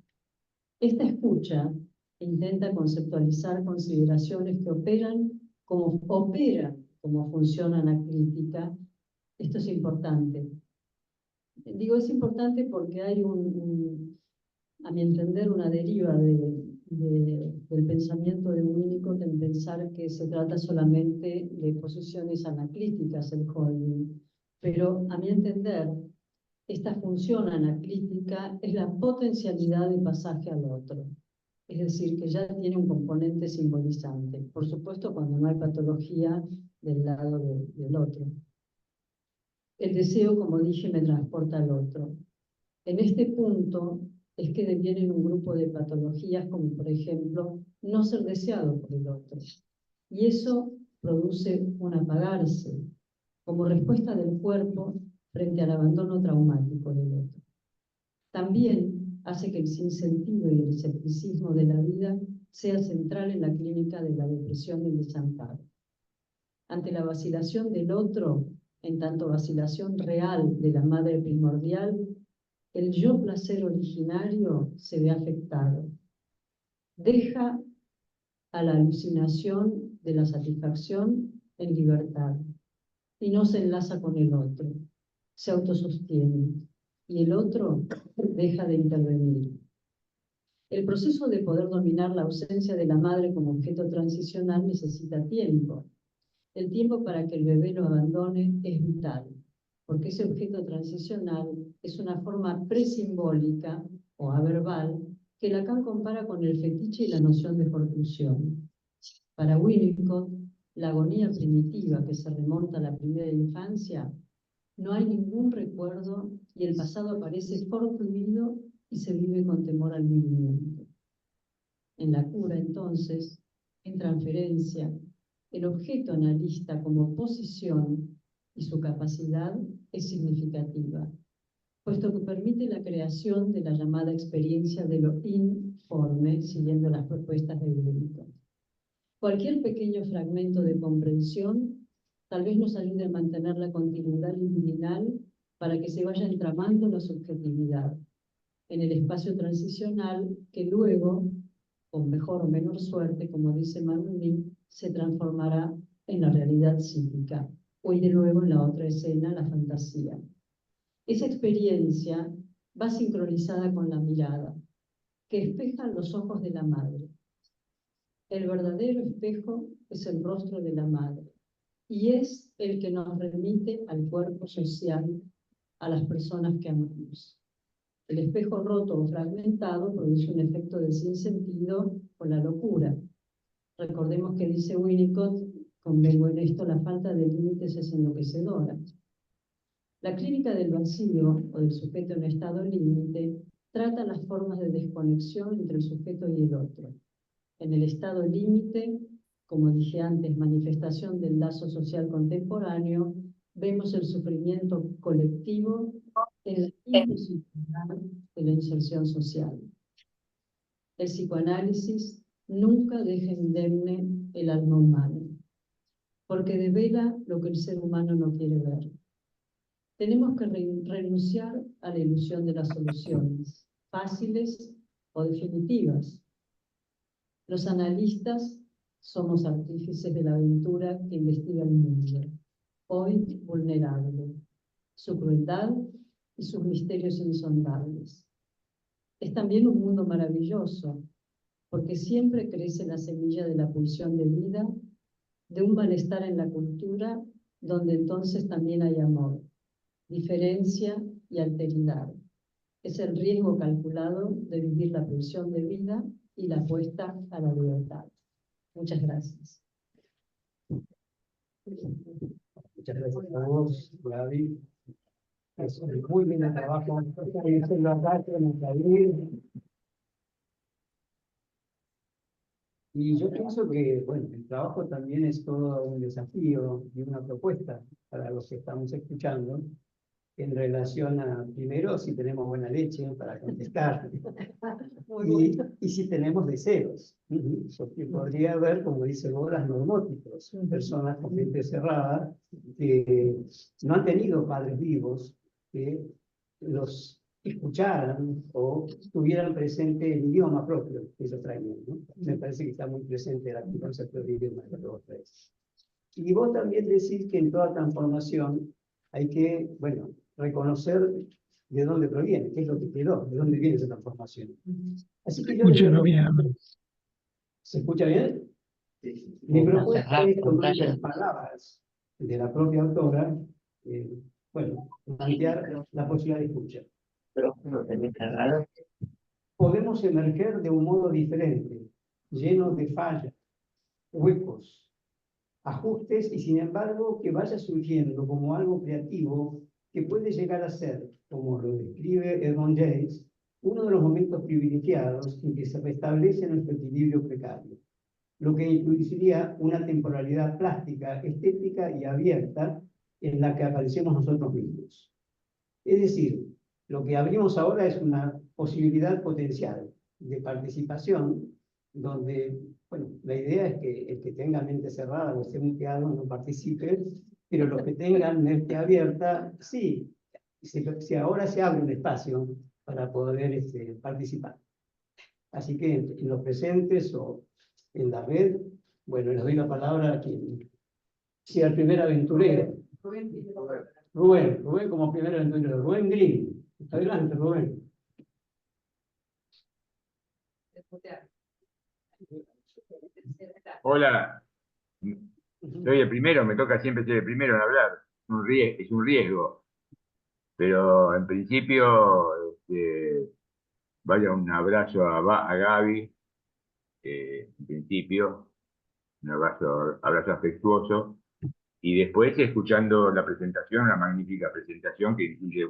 Esta escucha intenta conceptualizar consideraciones que operan como funciona la crítica. Esto es importante. Digo, es importante porque hay a mi entender, una deriva del pensamiento de Winnicott en pensar que se trata solamente de posiciones anaclíticas el holding. Pero a mi entender, esta función anaclítica es la potencialidad de pasaje al otro. Es decir, que ya tiene un componente simbolizante. Por supuesto, cuando no hay patología del lado del otro. El deseo, como dije, me transporta al otro. En este punto es que devienen un grupo de patologías como, por ejemplo, no ser deseado por el otro. Y eso produce un apagarse como respuesta del cuerpo frente al abandono traumático del otro. También hace que el sinsentido y el escepticismo de la vida sea central en la clínica de la depresión y el desamparo. Ante la vacilación del otro, en tanto vacilación real de la madre primordial, el yo placer originario se ve afectado. Deja a la alucinación de la satisfacción en libertad y no se enlaza con el otro, se autosostiene y el otro deja de intervenir. El proceso de poder dominar la ausencia de la madre como objeto transicional necesita tiempo. El tiempo para que el bebé lo abandone es vital, porque ese objeto transicional es una forma presimbólica o averbal que Lacan compara con el fetiche y la noción de fortrusión. Para Winnicott, la agonía primitiva que se remonta a la primera infancia, no hay ningún recuerdo y el pasado aparece fortuido y se vive con temor al movimiento. En la cura, entonces, en transferencia, el objeto analista como posición y su capacidad es significativa, puesto que permite la creación de la llamada experiencia de lo informe, siguiendo las propuestas de Winnicott. Cualquier pequeño fragmento de comprensión tal vez nos ayude a mantener la continuidad liminal para que se vaya entramando la subjetividad en el espacio transicional que luego, con mejor o menor suerte, como dice Manuel, se transformará en la realidad psíquica, o y de nuevo en la otra escena, la fantasía. Esa experiencia va sincronizada con la mirada, que espeja los ojos de la madre. El verdadero espejo es el rostro de la madre, y es el que nos remite al cuerpo social, a las personas que amamos. El espejo roto o fragmentado produce un efecto de sinsentido con la locura. Recordemos que dice Winnicott, convengo en esto, la falta de límites es enloquecedora. La clínica del vacío o del sujeto en estado límite trata las formas de desconexión entre el sujeto y el otro. En el estado límite, como dije antes, manifestación del lazo social contemporáneo, vemos el sufrimiento colectivo en la imposibilidad de la inserción social. El psicoanálisis nunca deja indemne el alma humana, porque devela lo que el ser humano no quiere ver. Tenemos que renunciar a la ilusión de las soluciones, fáciles o definitivas. Los analistas somos artífices de la aventura que investiga el mundo, hoy vulnerable, su crueldad y sus misterios insondables. Es también un mundo maravilloso, porque siempre crece la semilla de la pulsión de vida, de un malestar en la cultura, donde entonces también hay amor, diferencia y alteridad. Es el riesgo calculado de vivir la pulsión de vida y la apuesta a la libertad. Muchas gracias. Muchas gracias a vos, Gaby. Es muy bien el trabajo. Y yo pienso que, bueno, el trabajo también es todo un desafío y una propuesta para los que estamos escuchando en relación a, primero, si tenemos buena leche para contestar y si tenemos deseos. Porque podría haber, como dice Boras, normóticos, personas con mente cerrada que no han tenido padres vivos que los escucharan o tuvieran presente el idioma propio que ellos traían, ¿no? Me parece que está muy presente el concepto de idioma que vos traes. Y vos también decís que en toda transformación hay que, bueno, reconocer de dónde proviene, qué es lo que quedó, de dónde viene esa transformación. Así que yo ¿se escucha bien? Sí. Mi propuesta es tomar las palabras de la propia autora, bueno, plantear la posibilidad de escucha. Podemos emerger de un modo diferente, lleno de fallas, huecos, ajustes, y sin embargo que vaya surgiendo como algo creativo que puede llegar a ser, como lo describe Edmond James, uno de los momentos privilegiados en que se restablece nuestro equilibrio precario, lo que incluiría una temporalidad plástica, estética y abierta en la que aparecemos nosotros mismos. Es decir, lo que abrimos ahora es una posibilidad potencial de participación donde, bueno, la idea es que el que tenga mente cerrada o esté muteado no participe, pero los que tengan mente abierta, sí, si ahora se abre un espacio para poder participar. Así que en los presentes o en la red, bueno, les doy la palabra a quien sea el primer aventurero. Rubén como primer aventurero. Rubén Green. Adelante, Rubén. Hola, soy el primero, me toca siempre ser el primero en hablar. Es un riesgo, pero en principio, vaya un abrazo a Gaby, en principio, un abrazo afectuoso, y después escuchando la presentación, una magnífica presentación que incluye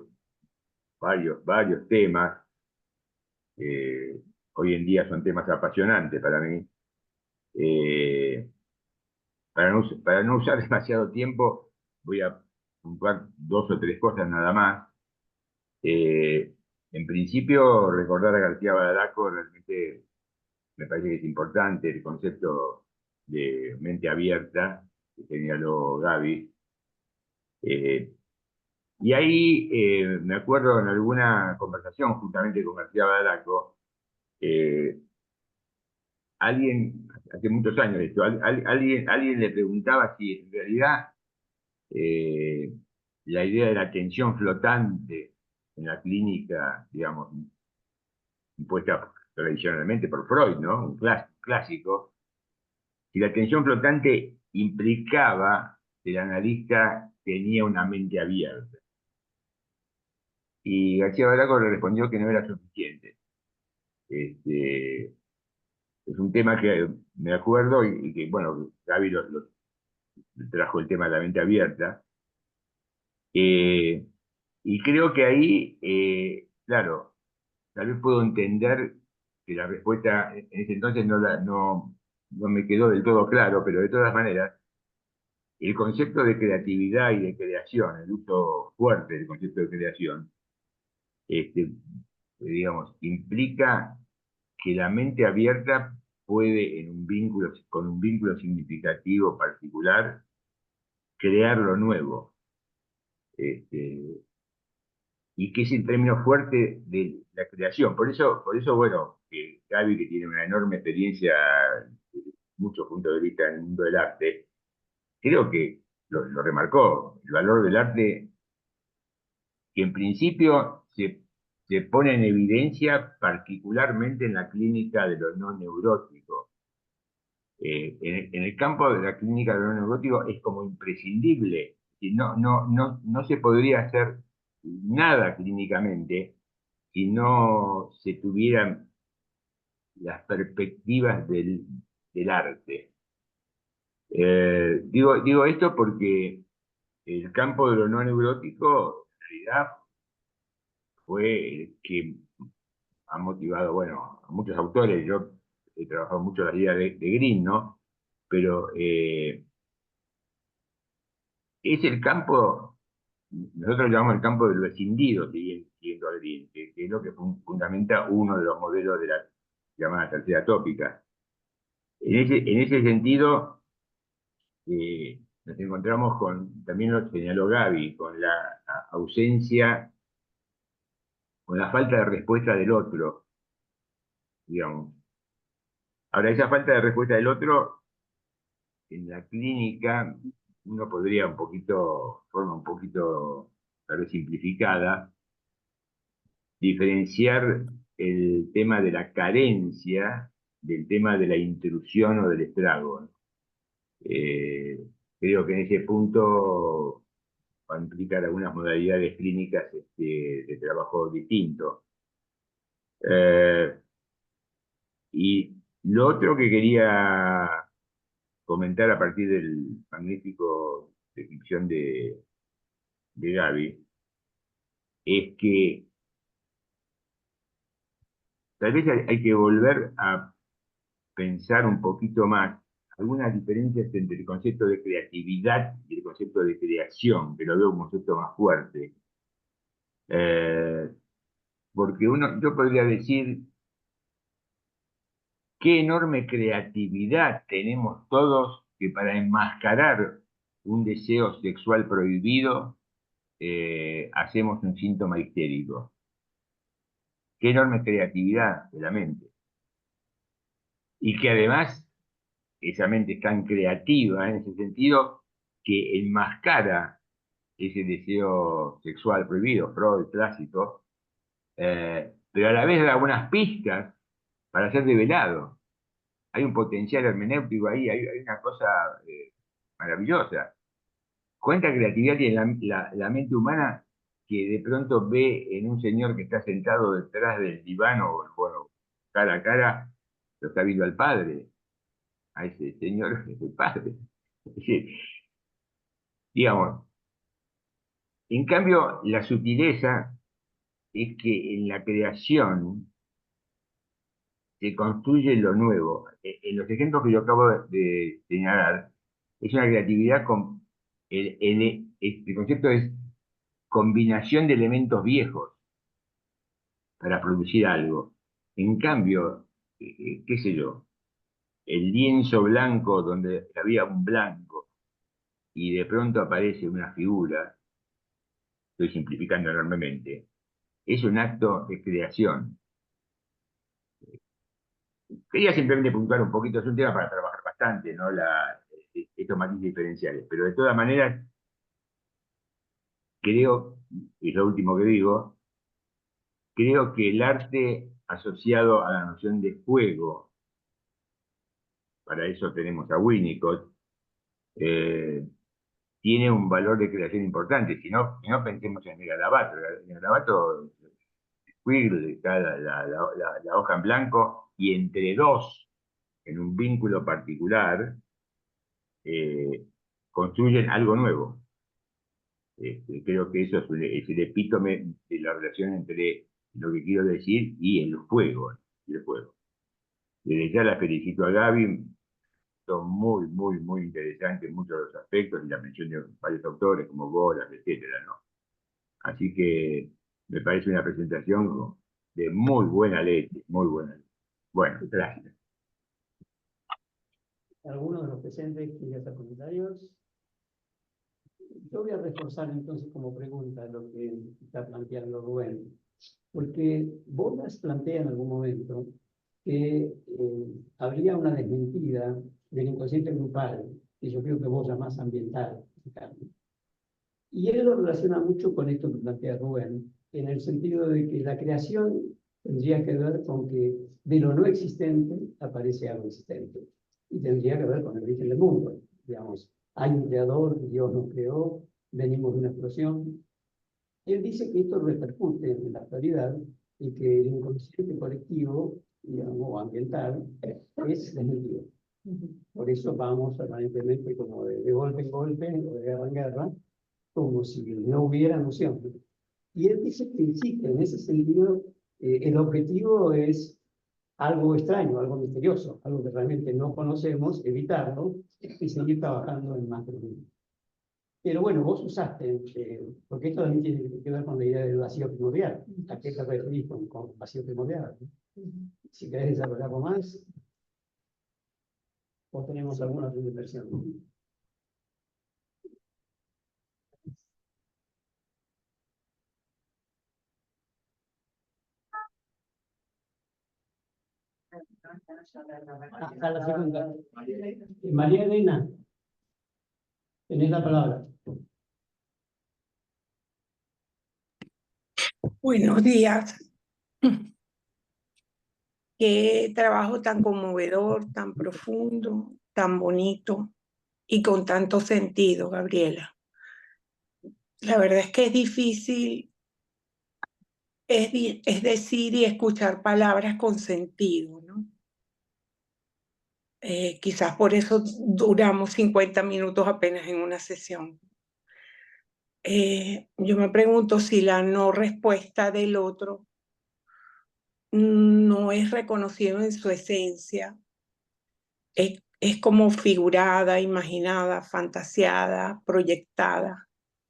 varios temas. Hoy en día son temas apasionantes para mí. Para no usar demasiado tiempo, voy a puntuar dos o tres cosas nada más. En principio, recordar a García Badaraco realmente me parece que es importante el concepto de mente abierta que señaló Gaby. Y ahí me acuerdo en alguna conversación justamente con García Badaraco, alguien, hace muchos años esto, alguien le preguntaba si en realidad la idea de la atención flotante en la clínica, digamos, impuesta tradicionalmente por Freud, ¿no? Un clásico. Si la atención flotante implicaba que el analista tenía una mente abierta. Y García Baraco le respondió que no era suficiente. Es un tema que me acuerdo y que, bueno, Gaby trajo el tema de la mente abierta. Y creo que ahí, claro, tal vez puedo entender que la respuesta en ese entonces no me quedó del todo claro, pero de todas maneras, el concepto de creatividad y de creación, el uso fuerte del concepto de creación, este, digamos, implica que la mente abierta puede, con un vínculo significativo particular, crear lo nuevo. Este, y que es el término fuerte de la creación. Por eso bueno, Gaby, que tiene una enorme experiencia, desde muchos puntos de vista en el mundo del arte, creo que lo remarcó, el valor del arte, que en principio se pone en evidencia particularmente en la clínica de lo no neurótico. En el campo de la clínica de lo no neurótico es como imprescindible, y no se podría hacer nada clínicamente si no se tuvieran las perspectivas del arte. Digo esto porque el campo de lo no neurótico, en realidad, fue el que ha motivado, bueno, a muchos autores. Yo he trabajado mucho la idea de Green, ¿no? Pero es el campo, nosotros lo llamamos el campo de lo escindido, siguiendo a Green, que es lo que fundamenta uno de los modelos de la llamada tercera tópica. En ese sentido, nos encontramos con, también lo señaló Gaby, con la ausencia, con la falta de respuesta del otro, digamos. Ahora, esa falta de respuesta del otro, en la clínica, uno podría un poquito, de forma un poquito, tal vez simplificada, diferenciar el tema de la carencia del tema de la intrusión o del estrago, ¿no? Eh, Creo que en ese punto va a implicar algunas modalidades clínicas de trabajo distinto. Y lo otro que quería comentar a partir del magnífico descripción de Gaby es que tal vez hay que volver a pensar un poquito más algunas diferencias entre el concepto de creatividad y el concepto de creación, que lo veo un concepto más fuerte. Eh, Porque yo podría decir qué enorme creatividad tenemos todos que para enmascarar un deseo sexual prohibido hacemos un síntoma histérico. Qué enorme creatividad de la mente. Y que además esa mente es tan creativa en ese sentido que enmascara ese deseo sexual prohibido, Freud clásico, pero a la vez da algunas pistas para ser develado. Hay un potencial hermenéutico ahí, hay una cosa maravillosa. ¿Cuánta creatividad tiene la mente humana que de pronto ve en un señor que está sentado detrás del diván o, bueno, cara a cara, lo está viendo al padre, a ese señor que es el padre? Es decir, digamos, en cambio, la sutileza es que en la creación se construye lo nuevo. En los ejemplos que yo acabo de señalar, es una creatividad con el concepto es combinación de elementos viejos para producir algo. En cambio, qué sé yo, el lienzo blanco donde había un blanco y de pronto aparece una figura, estoy simplificando enormemente, es un acto de creación. Quería simplemente puntuar un poquito, es un tema para trabajar bastante, ¿no? Estos matices diferenciales, pero de todas maneras, creo, y es lo último que digo, creo que el arte asociado a la noción de juego, para eso tenemos a Winnicott, eh, tiene un valor de creación importante. Si no pensemos en el garabato. En el garabato, Squiggle, está la hoja en blanco, y entre dos, en un vínculo particular, eh, construyen algo nuevo. Creo que eso es el epítome de la relación entre lo que quiero decir y el juego. Desde ya la felicito a Gaby, son muy, muy, muy interesantes muchos de los aspectos y la mención de varios autores como Bolas, etcétera, ¿no? Así que me parece una presentación de muy buena leche, muy buena leche. Bueno, gracias. ¿Alguno de los presentes quiere hacer comentarios? Yo voy a reforzar entonces como pregunta lo que está planteando Rubén, porque Bolas plantea en algún momento que habría una desmentida del inconsciente grupal, que yo creo que vos llamás ambiental, Carmen. Y él lo relaciona mucho con esto que plantea Rubén, en el sentido de que la creación tendría que ver con que de lo no existente aparece algo existente. Y tendría que ver con el origen del mundo. Digamos, hay un creador, Dios nos creó, venimos de una explosión. Él dice que esto repercute en la actualidad y que el inconsciente colectivo, digamos, o ambiental, es desmentido. Por eso vamos permanentemente como de golpe en golpe, o de guerra en guerra, como si no hubiera noción. Y él dice que sí, que en ese sentido el objetivo es algo extraño, algo misterioso, algo que realmente no conocemos, evitarlo y seguir trabajando en más profundo. Pero bueno, vos usaste, porque esto también tiene que ver con la idea del vacío primordial. ¿A qué te referís con vacío primordial? Si querés desarrollarlo más, o tenemos alguna otra inversión. Hasta la segunda. María Elena, tenés la palabra. Buenos días. Qué trabajo tan conmovedor, tan profundo, tan bonito y con tanto sentido, Gabriela. La verdad es que es difícil, es decir y escuchar palabras con sentido, ¿no? Quizás por eso duramos 50 minutos apenas en una sesión. Yo me pregunto si la no respuesta del otro no es reconocido en su esencia. Es como figurada, imaginada, fantaseada, proyectada,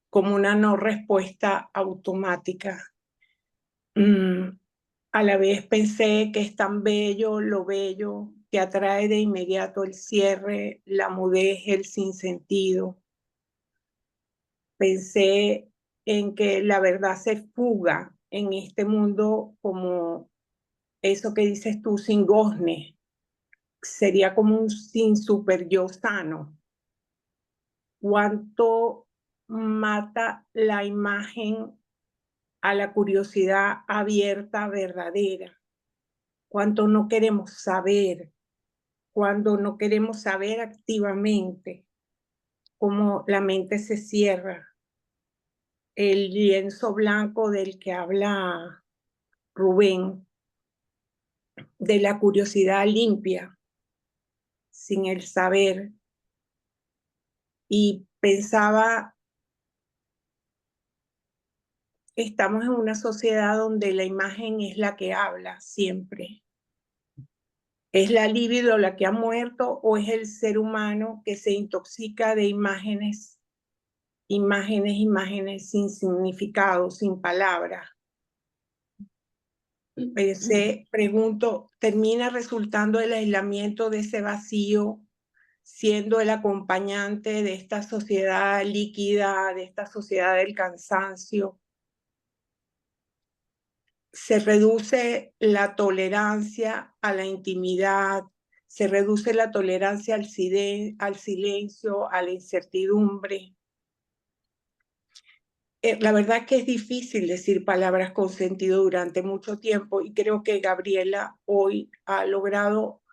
como una no respuesta automática. A la vez pensé que es tan bello lo bello que atrae de inmediato el cierre, la mudez, el sinsentido. Pensé en que la verdad se fuga en este mundo como eso que dices tú, sin gozne. Sería como un sin super yo sano. Cuánto mata la imagen a la curiosidad abierta, verdadera. Cuánto no queremos saber, cuando no queremos saber activamente, cómo la mente se cierra. El lienzo blanco del que habla Rubén, de la curiosidad limpia, sin el saber. Y pensaba, estamos en una sociedad donde la imagen es la que habla siempre. ¿Es la libido la que ha muerto o es el ser humano que se intoxica de imágenes, imágenes sin significado, sin palabras? Pregunto, ¿termina resultando el aislamiento de ese vacío siendo el acompañante de esta sociedad líquida, de esta sociedad del cansancio? Se reduce la tolerancia a la intimidad, se reduce la tolerancia al silencio, a la incertidumbre. La verdad que es difícil decir palabras con sentido durante mucho tiempo y creo que Gabriela hoy ha logrado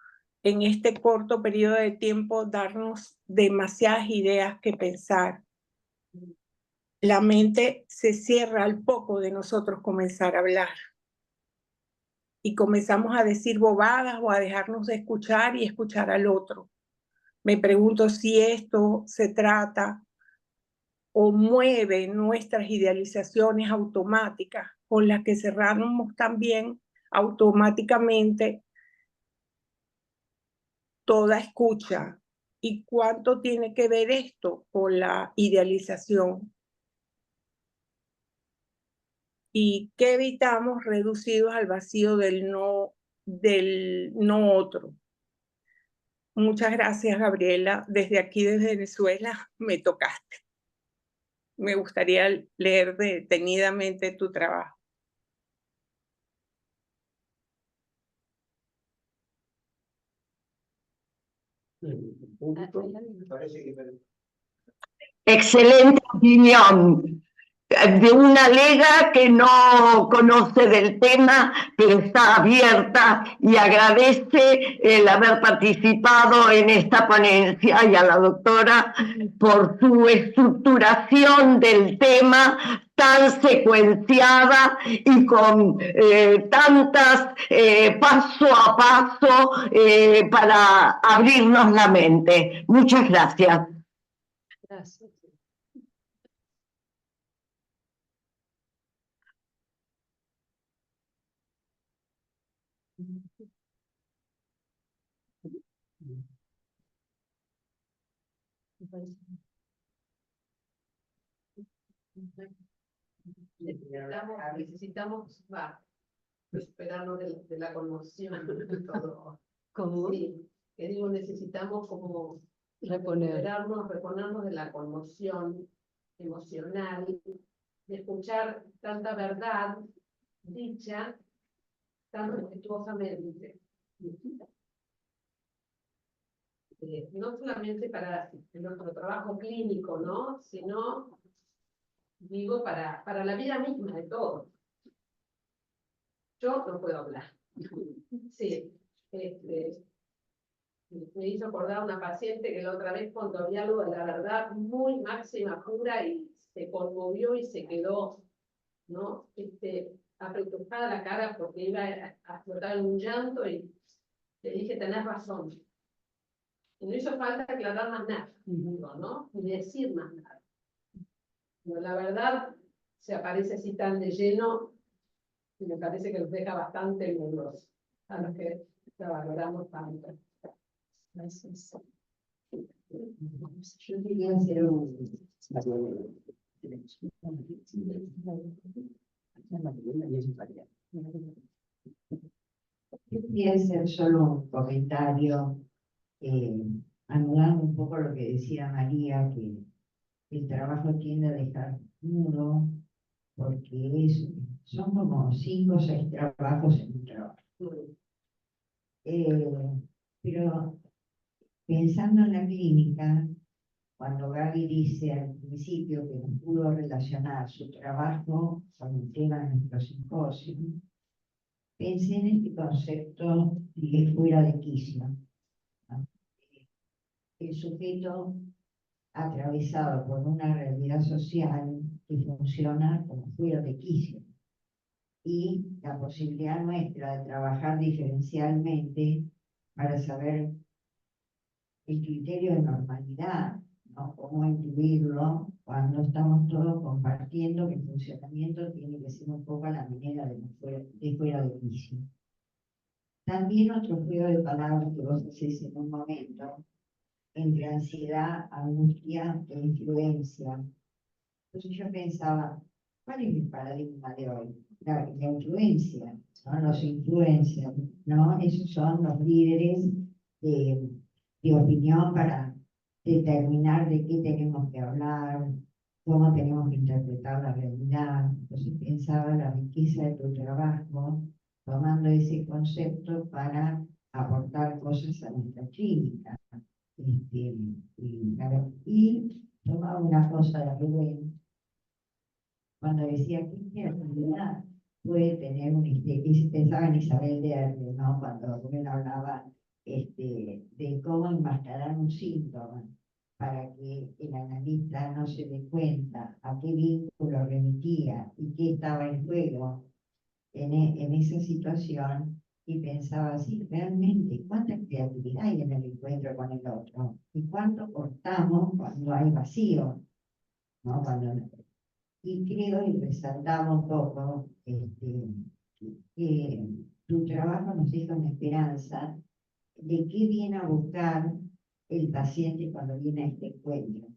en este corto periodo de tiempo darnos demasiadas ideas que pensar. La mente se cierra al poco de nosotros comenzar a hablar. Y comenzamos a decir bobadas o a dejarnos de escuchar y escuchar al otro. Me pregunto si esto se trata o mueve nuestras idealizaciones automáticas con las que cerramos también automáticamente toda escucha. ¿Y cuánto tiene que ver esto con la idealización? ¿Y qué evitamos reducidos al vacío del no otro? Muchas gracias, Gabriela. Desde aquí, desde Venezuela, me tocaste. Me gustaría leer detenidamente tu trabajo. Excelente opinión de una lega que no conoce del tema, pero está abierta y agradece el haber participado en esta ponencia, y a la doctora por su estructuración del tema tan secuenciada y con tantas paso a paso para abrirnos la mente. Muchas gracias. Gracias. Necesitamos esperarnos de la conmoción. Todo. ¿Cómo? Sí, que digo, necesitamos como Reponer. reponernos de la conmoción emocional, de escuchar tanta verdad dicha tan respetuosamente. No solamente para nuestro trabajo clínico, ¿no? Sino, digo, para la vida misma de todos. Yo no puedo hablar. Sí, me hizo acordar a una paciente que la otra vez cuando había algo de la verdad muy máxima, pura, y se conmovió y se quedó, ¿no? Apretujada la cara porque iba a explotar en un llanto, y le dije, tenés razón. Y no hizo falta aclarar más nada, ¿no? Ni decir más nada. Pero la verdad se aparece así tan de lleno, y me parece que nos deja bastante muros a los que la valoramos tanto. Gracias. Yo quería hacer un... Yo quería hacer solo un comentario, anulando un poco lo que decía María, que el trabajo tiende a dejar mudo, porque son como 5 o 6 trabajos en un trabajo. Pero pensando en la clínica, cuando Gaby dice al principio que no pudo relacionar su trabajo con el tema de nuestro simposio, pensé en este concepto de fuera de quicio, ¿no? El sujeto atravesado por una realidad social que funciona como fuera de quicio, y la posibilidad nuestra de trabajar diferencialmente para saber el criterio de normalidad, ¿no? Cómo incluirlo cuando estamos todos compartiendo que el funcionamiento tiene que ser un poco a la manera de fuera de quicio. También otro juego de palabras que vos hacés en un momento, entre ansiedad, angustia e influencia. Entonces yo pensaba, ¿cuál es el paradigma de hoy? La influencia, ¿no? Los influencers, ¿no? Esos son los líderes de opinión para determinar de qué tenemos que hablar, cómo tenemos que interpretar la realidad. Entonces pensaba la riqueza de tu trabajo, tomando ese concepto para aportar cosas a nuestra clínica. Y tomaba una cosa de Rubén, cuando decía que la realidad puede tener y pensaba en Isabel de Arte, ¿no? Cuando Rubén hablaba de cómo enmascarar un síntoma para que el analista no se dé cuenta a qué vínculo remitía y qué estaba en juego en esa situación, y pensaba así, realmente, ¿cuánta creatividad hay en el encuentro con el otro? ¿Y cuánto cortamos cuando hay vacío? ¿No? Y creo, y resaltamos un poco, que tu trabajo nos deja una esperanza de qué viene a buscar el paciente cuando viene a este encuentro.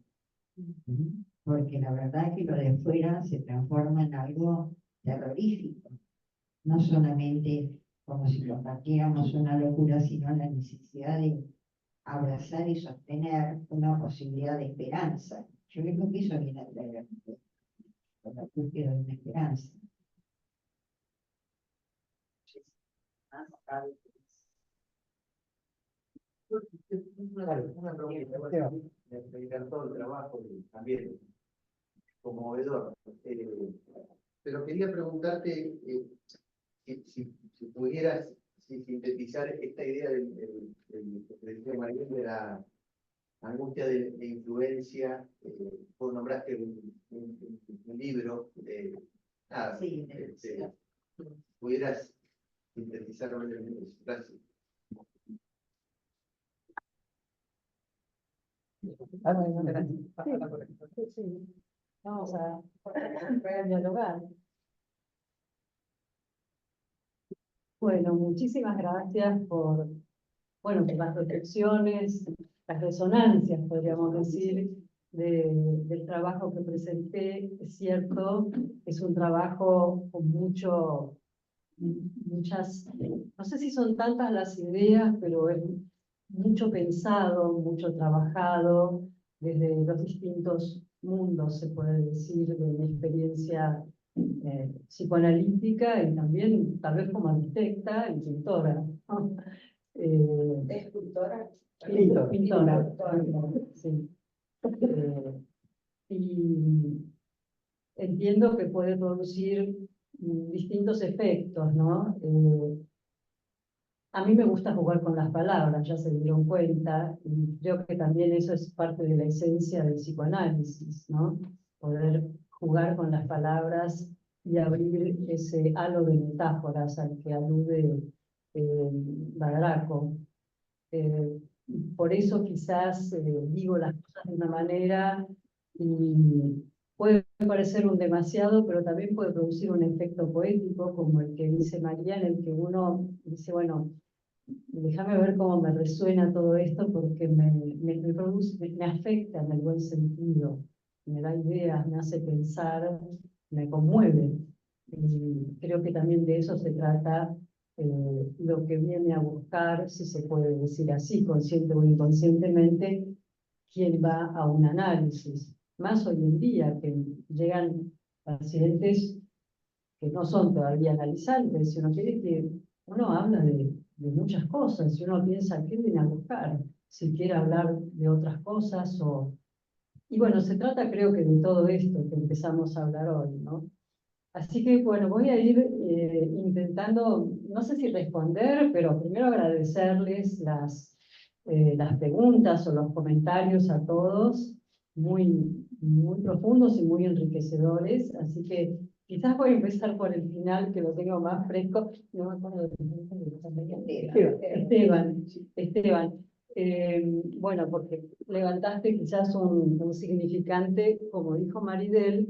Porque la verdad es que lo de afuera se transforma en algo terrorífico. No solamente como si compartiéramos una locura, sino la necesidad de abrazar y sostener una posibilidad de esperanza. Yo creo que eso viene a traer la búsqueda de una esperanza. Una pregunta, me encantó el trabajo también, conmovedor. Pero quería preguntarte si pudieras sintetizar esta idea del María de la angustia de influencia. Vos nombraste un libro. Sí, ¿Pudieras sintetizarlo en eso? Gracias. Sí. Vamos a dialogar. Bueno, muchísimas gracias por las reflexiones, las resonancias, podríamos decir, del trabajo que presenté. Es cierto, es un trabajo con muchas, no sé si son tantas las ideas, pero es mucho pensado, mucho trabajado, desde los distintos mundos, se puede decir, de mi experiencia psicoanalítica y también, tal vez como arquitecta y pintora, ¿no? ¿Escultora? Pintora, sí. Y entiendo que puede producir distintos efectos, ¿no? A mí me gusta jugar con las palabras, ya se dieron cuenta, y creo que también eso es parte de la esencia del psicoanálisis, ¿no? Poder jugar con las palabras y abrir ese halo de metáforas al que alude Badraco. Por eso quizás digo las cosas de una manera y puede parecer un demasiado, pero también puede producir un efecto poético, como el que dice María, en el que uno dice, bueno, déjame ver cómo me resuena todo esto, porque me afecta en el buen sentido, me da ideas, me hace pensar, me conmueve. Y creo que también de eso se trata lo que viene a buscar, si se puede decir así, consciente o inconscientemente, quien va a un análisis. Más hoy en día, que llegan pacientes que no son todavía analizantes, si uno quiere que uno habla de muchas cosas, si uno piensa qué viene a buscar, si quiere hablar de otras cosas o... Y bueno, se trata creo que de todo esto que empezamos a hablar hoy, ¿no? Así que bueno, voy a ir intentando, no sé si responder, pero primero agradecerles las preguntas o los comentarios a todos, muy profundos y muy enriquecedores. Así que quizás voy a empezar por el final, que lo tengo más fresco. No me acuerdo Esteban. Bueno, porque levantaste quizás un significante, como dijo Maridel,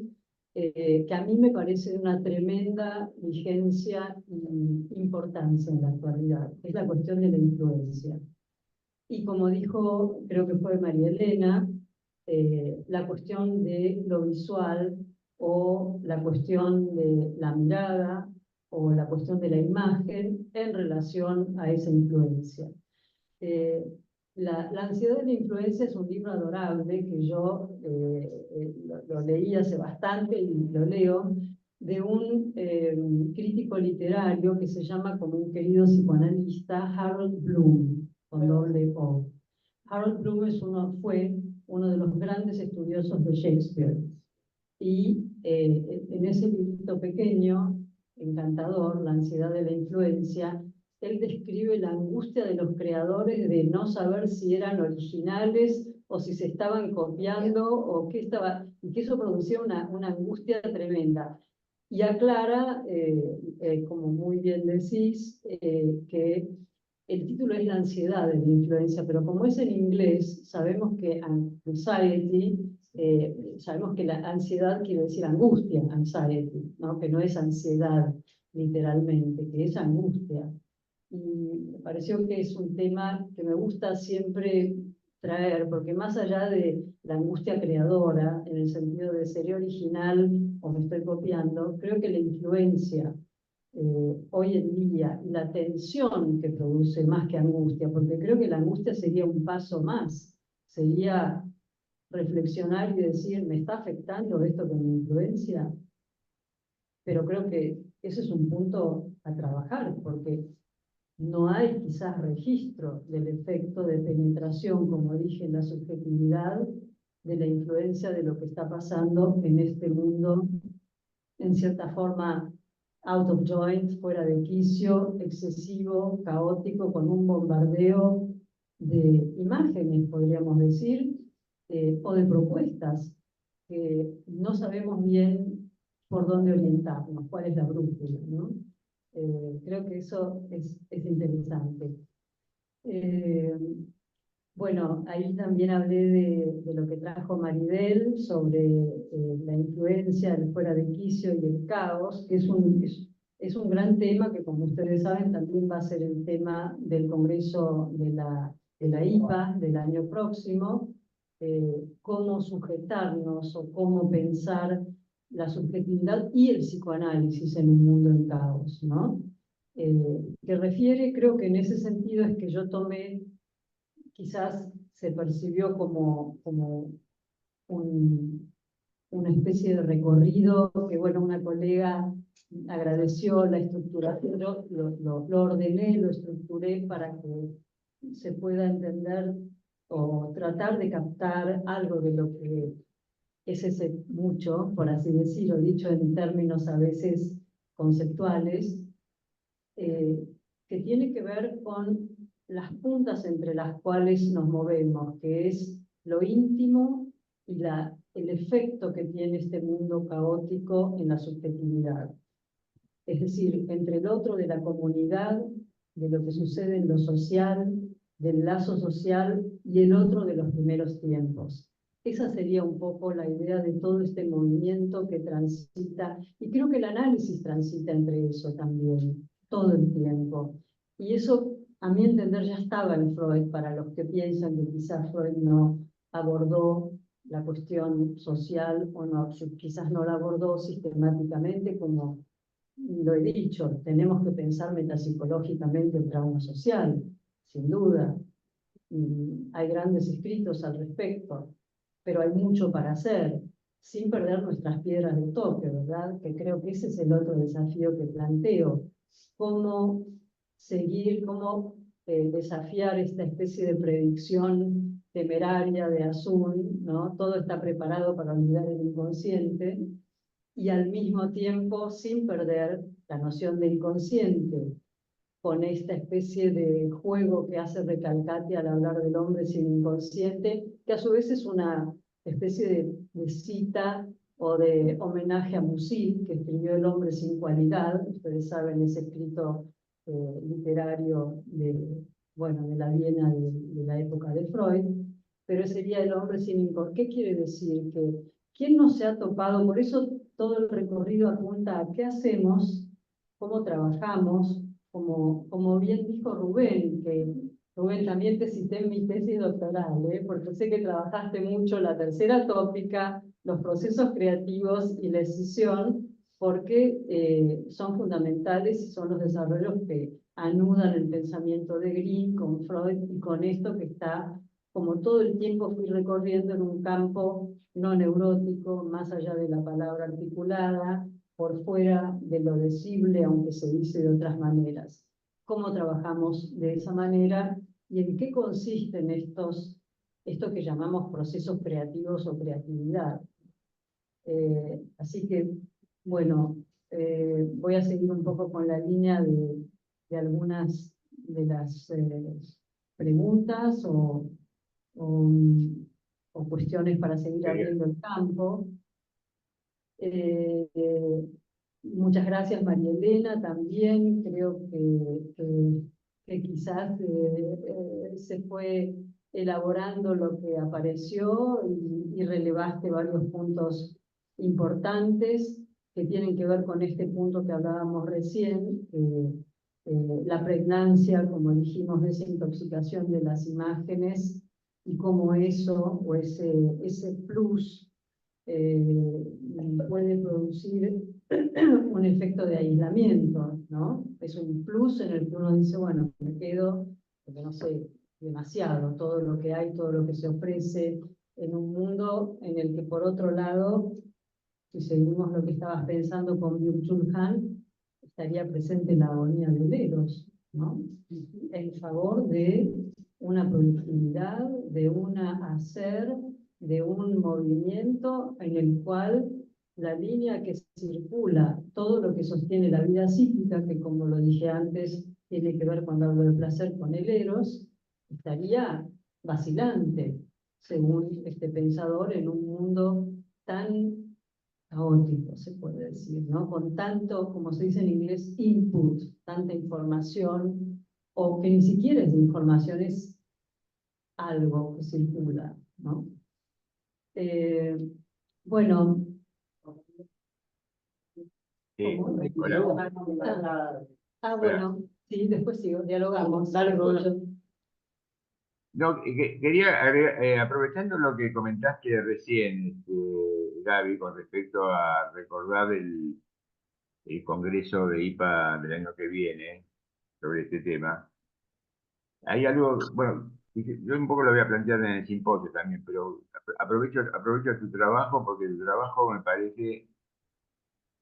que a mí me parece de una tremenda vigencia y importancia en la actualidad. Es la cuestión de la influencia. Y como dijo, creo que fue María Elena, la cuestión de lo visual o la cuestión de la mirada o la cuestión de la imagen en relación a esa influencia. La ansiedad de la influencia es un libro adorable que yo lo leí hace bastante y lo leo, de un crítico literario que se llama, como un querido psicoanalista, Harold Bloom, con doble O. Harold Bloom fue uno de los grandes estudiosos de Shakespeare. Y en ese librito pequeño, encantador, La ansiedad de la influencia, él describe la angustia de los creadores de no saber si eran originales o si se estaban copiando o qué estaba, y que eso producía una angustia tremenda. Y aclara, como muy bien decís, que el título es La ansiedad de la influencia, pero como es en inglés, sabemos que anxiety, sabemos que la ansiedad quiere decir angustia, anxiety, ¿no? Que no es ansiedad literalmente, que es angustia. y me pareció que es un tema que me gusta siempre traer, porque más allá de la angustia creadora, en el sentido de sería original o me estoy copiando, creo que la influencia hoy en día y la tensión que produce más que angustia, porque creo que la angustia sería un paso más, sería reflexionar y decir, ¿me está afectando esto que me influencia? Pero creo que ese es un punto a trabajar, porque no hay quizás registro del efecto de penetración, como dije, en la subjetividad, de la influencia de lo que está pasando en este mundo, en cierta forma, out of joint, fuera de quicio, excesivo, caótico, con un bombardeo de imágenes, podríamos decir, o de propuestas, que no sabemos bien por dónde orientarnos, cuál es la brújula, ¿no? Creo que eso es interesante. Bueno, ahí también hablé de lo que trajo Maribel sobre la influencia del fuera de quicio y el caos, que es un gran tema que, como ustedes saben, también va a ser el tema del Congreso de la IPA del año próximo, cómo sujetarnos o cómo pensar la subjetividad y el psicoanálisis en un mundo en caos, ¿no? Que refiere, creo que en ese sentido es que yo tomé, quizás se percibió como una especie de recorrido, que bueno, una colega agradeció la estructuración, yo lo ordené, lo estructuré para que se pueda entender o tratar de captar algo de lo que es ese mucho, por así decirlo, dicho en términos a veces conceptuales, que tiene que ver con las puntas entre las cuales nos movemos, que es lo íntimo y el efecto que tiene este mundo caótico en la subjetividad. Es decir, entre el otro de la comunidad, de lo que sucede en lo social, del lazo social, y el otro de los primeros tiempos. Esa sería un poco la idea de todo este movimiento que transita, y creo que el análisis transita entre eso también, todo el tiempo. Y eso, a mi entender, ya estaba en Freud, para los que piensan que quizás Freud no abordó la cuestión social, o no, quizás no la abordó sistemáticamente como lo he dicho, tenemos que pensar metapsicológicamente el trauma social, sin duda. Hay grandes escritos al respecto, pero hay mucho para hacer, sin perder nuestras piedras de toque, ¿verdad? Que creo que ese es el otro desafío que planteo. Cómo seguir, cómo desafiar esta especie de predicción temeraria de Asun, ¿no? Todo está preparado para olvidar el inconsciente, y al mismo tiempo sin perder la noción de inconsciente, con esta especie de juego que hace Recalcati al hablar del hombre sin inconsciente, que a su vez es una especie de cita o de homenaje a Musil, que escribió El hombre sin cualidad. Ustedes saben, ese escrito literario de la Viena de la época de Freud, pero sería el hombre sin inconsciente. ¿Qué quiere decir? Que ¿quién no se ha topado? Por eso todo el recorrido apunta a qué hacemos, cómo trabajamos, como bien dijo Rubén, que Rubén, también te cité en mi tesis doctoral, porque sé que trabajaste mucho la tercera tópica, los procesos creativos y la escisión, porque son fundamentales y son los desarrollos que anudan el pensamiento de Green con Freud y con esto que está, como todo el tiempo fui recorriendo, en un campo no neurótico, más allá de la palabra articulada, por fuera de lo decible, aunque se dice de otras maneras. ¿Cómo trabajamos de esa manera y en qué consisten esto que llamamos procesos creativos o creatividad? Así que, bueno, voy a seguir un poco con la línea de algunas de las preguntas o cuestiones para seguir abriendo el campo. Muchas gracias, María Elena, también. Creo que quizás se fue elaborando lo que apareció y relevaste varios puntos importantes que tienen que ver con este punto que hablábamos recién, la pregnancia, como dijimos, de esa intoxicación de las imágenes y cómo eso o ese plus puede producir un efecto de aislamiento, ¿no? Es un plus en el que uno dice, bueno, me quedo, porque no sé, demasiado, todo lo que hay, todo lo que se ofrece en un mundo en el que, por otro lado, si seguimos lo que estabas pensando con Byung-Chul Han, estaría presente la agonía de Eros, ¿no? En favor de una productividad, de un hacer, de un movimiento en el cual la línea que circula, todo lo que sostiene la vida psíquica, que como lo dije antes, tiene que ver cuando hablo de placer con el Eros, estaría vacilante, según este pensador, en un mundo tan caótico, se puede decir, ¿no? Con tanto, como se dice en inglés, input, tanta información, o que ni siquiera es información, es algo que circula, ¿no? Bueno, ¿cómo? Hola. Bueno, sí, después sigo, dialogamos. Dale, Roberto. No, quería agregar, aprovechando lo que comentaste recién, Gaby, con respecto a recordar el congreso de IPA del año que viene sobre este tema. Hay algo, bueno, yo un poco lo voy a plantear en el simposio también, pero aprovecho tu trabajo porque tu trabajo me parece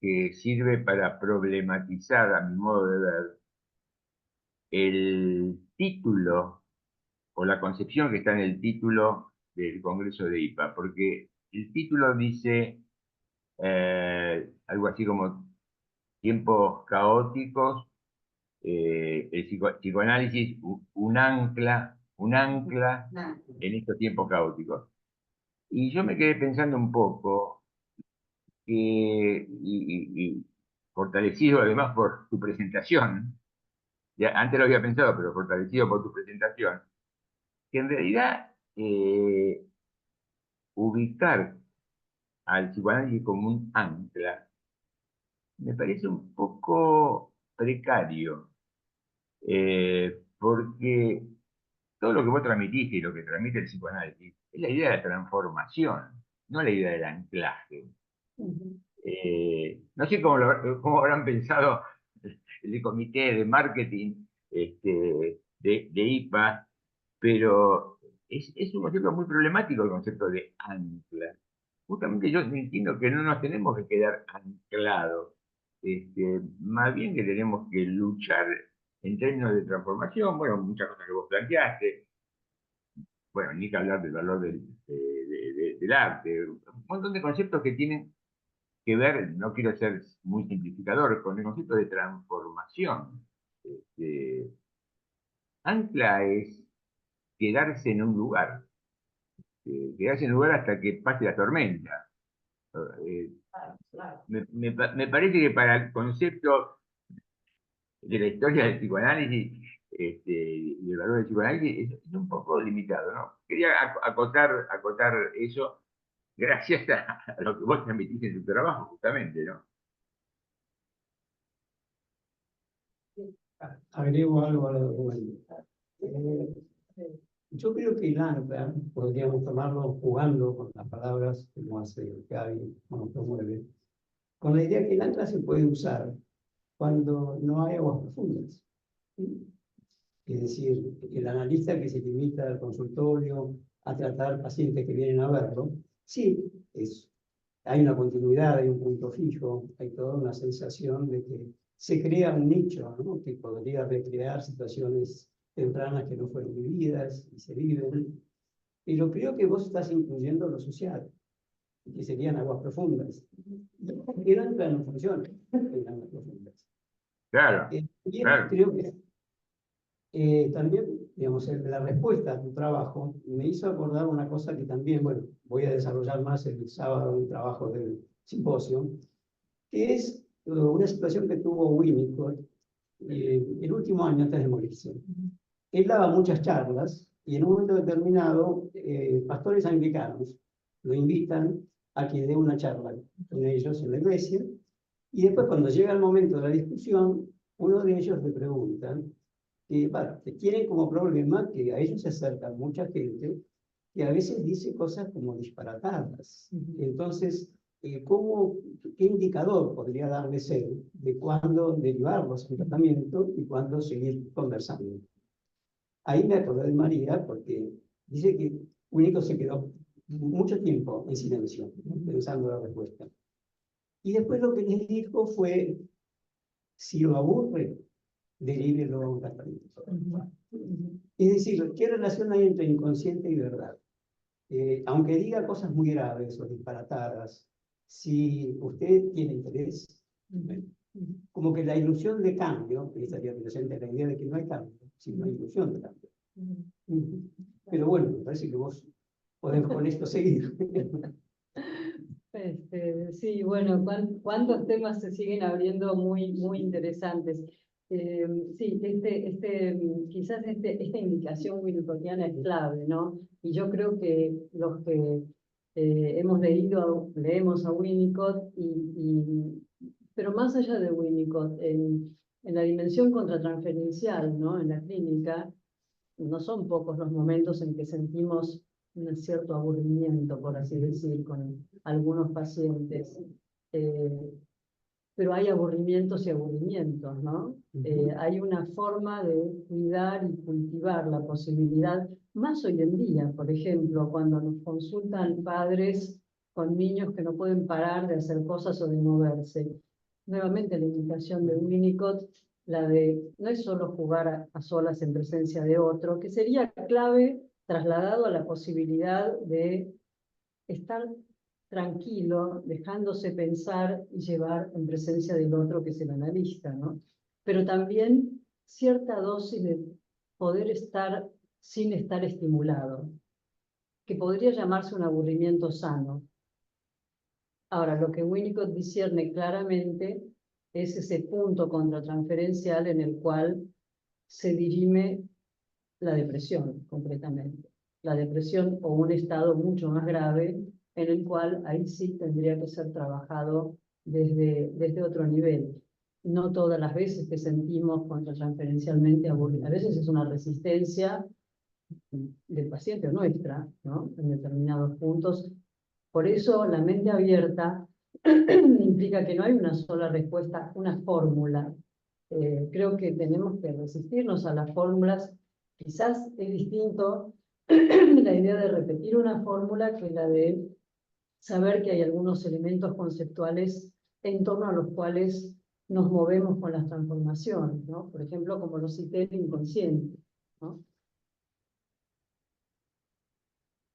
que sirve para problematizar, a mi modo de ver, el título o la concepción que está en el título del Congreso de IPA, porque el título dice algo así como tiempos caóticos, el psicoanálisis, un ancla en estos tiempos caóticos. Y yo me quedé pensando un poco, y fortalecido además por tu presentación, ya, antes lo había pensado, pero fortalecido por tu presentación, que en realidad ubicar al psicoanálisis como un ancla me parece un poco precario, porque todo lo que vos transmitiste y lo que transmite el psicoanálisis es la idea de transformación, no la idea del anclaje. No sé cómo habrán pensado el comité de marketing de IPA, pero es un concepto muy problemático el concepto de ancla. Justamente yo entiendo que no nos tenemos que quedar anclados, más bien que tenemos que luchar en términos de transformación, bueno, muchas cosas que vos planteaste, bueno, ni que hablar del valor del arte, un montón de conceptos que tienen que ver, no quiero ser muy simplificador, con el concepto de transformación. Ancla es quedarse en un lugar, quedarse en un lugar hasta que pase la tormenta. Me parece que para el concepto de la historia del psicoanálisis y el valor del psicoanálisis es un poco limitado, ¿no? Quería acotar eso gracias a lo que vos transmitís en tu trabajo, justamente, ¿no? Agrego algo a lo de Wendy. Yo creo que el ancla, podríamos tomarlo jugando con las palabras, como hace Gaby, como promueve, con la idea que el ancla se puede usar cuando no hay aguas profundas. ¿Sí? Es decir, el analista que se limita al consultorio a tratar pacientes que vienen a verlo, sí, hay una continuidad, hay un punto fijo, hay toda una sensación de que se crea un nicho, ¿no? Que podría recrear situaciones tempranas que no fueron vividas y se viven. Pero creo que vos estás incluyendo lo social, que serían aguas profundas. Y el ancla no funciona en aguas profundas. Claro, claro. Creo que también, digamos, la respuesta a tu trabajo me hizo acordar una cosa que también, bueno, voy a desarrollar más el sábado en un trabajo del simposio, que es una situación que tuvo Winnicott el último año antes de morirse. Él daba muchas charlas y en un momento determinado pastores anglicanos lo invitan a que dé una charla con ellos en la iglesia y después cuando llega el momento de la discusión uno de ellos le preguntan que tienen como problema que a ellos se acerca mucha gente que a veces dice cosas como disparatadas. Entonces, ¿qué indicador podría darles él de cuándo derivarlos al tratamiento y cuándo seguir conversando? Ahí me acordé de María porque dice que Winnicott se quedó mucho tiempo en silencio, ¿no? Pensando la respuesta. Y después lo que les dijo fue, si lo aburre, derívelo a un tratamiento. Es decir, ¿qué relación hay entre inconsciente y verdad? Aunque diga cosas muy graves o disparatadas, si usted tiene interés, como que la ilusión de cambio, que estaría presente la idea de que no hay cambio, sino hay ilusión de cambio. Pero bueno, me parece que vos podemos con esto seguir. Sí, bueno, cuántos temas se siguen abriendo muy, muy interesantes. Sí, quizás esta indicación winnicottiana es clave, ¿no? Y yo creo que los que leemos a Winnicott, pero más allá de Winnicott, en la dimensión contratransferencial, ¿no? En la clínica, no son pocos los momentos en que sentimos un cierto aburrimiento, por así decir, con algunos pacientes. Pero hay aburrimientos y aburrimientos, ¿no? Hay una forma de cuidar y cultivar la posibilidad, más hoy en día, por ejemplo, cuando nos consultan padres con niños que no pueden parar de hacer cosas o de moverse. Nuevamente la indicación de Winnicott, la de no es solo jugar a solas en presencia de otro, que sería clave trasladado a la posibilidad de estar tranquilo, dejándose pensar y llevar en presencia del otro, que es el analista, ¿no? Pero también cierta dosis de poder estar sin estar estimulado, que podría llamarse un aburrimiento sano. Ahora, lo que Winnicott discierne claramente es ese punto contratransferencial en el cual se dirime la depresión, concretamente. La depresión o un estado mucho más grave en el cual ahí sí tendría que ser trabajado desde otro nivel. No todas las veces que sentimos contratransferencialmente aburrimiento. A veces es una resistencia del paciente o nuestra, ¿no? En determinados puntos. Por eso la mente abierta implica que no hay una sola respuesta, una fórmula. Creo que tenemos que resistirnos a las fórmulas. Quizás es distinto la idea de repetir una fórmula que la de saber que hay algunos elementos conceptuales en torno a los cuales nos movemos con las transformaciones, ¿no? Por ejemplo, como lo cité, el inconsciente, ¿no?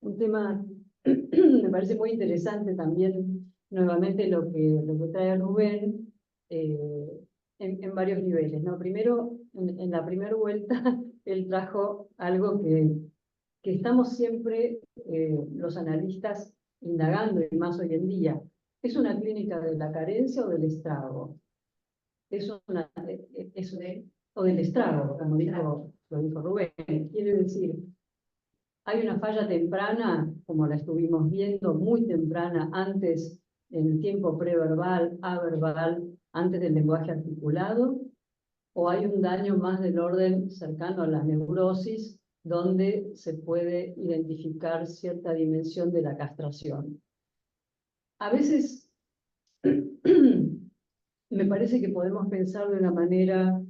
Un tema me parece muy interesante también, nuevamente, lo que trae Rubén, en varios niveles, ¿no? Primero, en la primera vuelta, él trajo algo que estamos siempre, los analistas, indagando, y más hoy en día. ¿Es una clínica de la carencia o del estrago? O del estrago, como lo dijo Rubén. Quiere decir, hay una falla temprana, como la estuvimos viendo, muy temprana, antes, en el tiempo preverbal, averbal, antes del lenguaje articulado, o hay un daño más del orden cercano a la neurosis, donde se puede identificar cierta dimensión de la castración. A veces me parece que podemos pensar de una manera,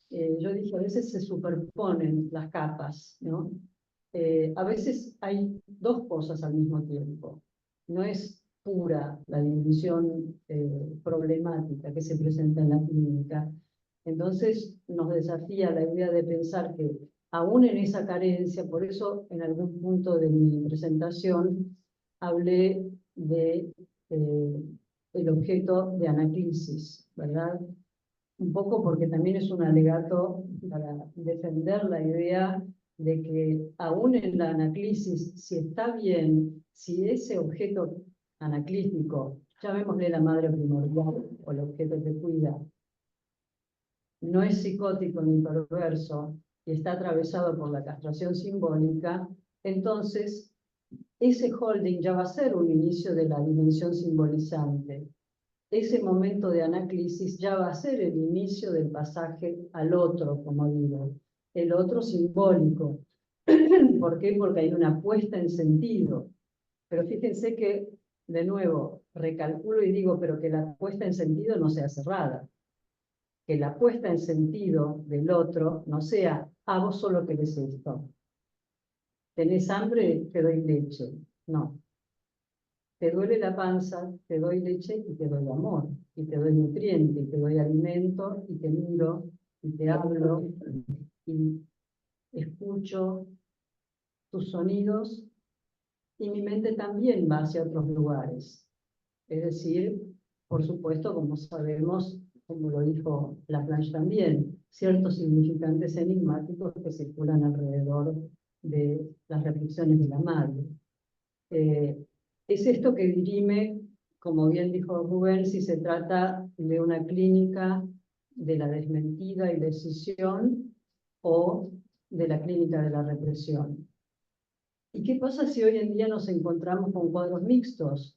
yo dije, a veces se superponen las capas, ¿no? A veces hay dos cosas al mismo tiempo. No es pura la dimensión problemática que se presenta en la clínica. Entonces nos desafía la idea de pensar que aún en esa carencia, por eso en algún punto de mi presentación hablé de el objeto de anaclisis, ¿verdad? Un poco porque también es un alegato para defender la idea de que aún en la anaclisis, si está bien, si ese objeto anaclístico, llamémosle la madre primordial o el objeto que cuida, no es psicótico ni perverso y está atravesado por la castración simbólica, entonces ese holding ya va a ser un inicio de la dimensión simbolizante. ese momento de análisis ya va a ser el inicio del pasaje al otro, como digo, el otro simbólico. ¿Por qué? Porque hay una puesta en sentido. Pero fíjense que, de nuevo, recalculo y digo, pero que la puesta en sentido no sea cerrada. Que la puesta en sentido del otro no sea, vos solo querés esto. ¿Tenés hambre? Te doy leche. No. Te duele la panza, te doy leche y te doy amor, y te doy nutriente, y te doy alimento, y te miro, y te hablo, y escucho tus sonidos, y mi mente también va hacia otros lugares. Es decir, por supuesto, como sabemos, como lo dijo Laplanche también, ciertos significantes enigmáticos que circulan alrededor de las reflexiones de la madre. Es esto que dirime, como bien dijo Rubén, si se trata de una clínica de la desmentida y decisión o de la clínica de la represión. ¿Y qué pasa si hoy en día nos encontramos con cuadros mixtos?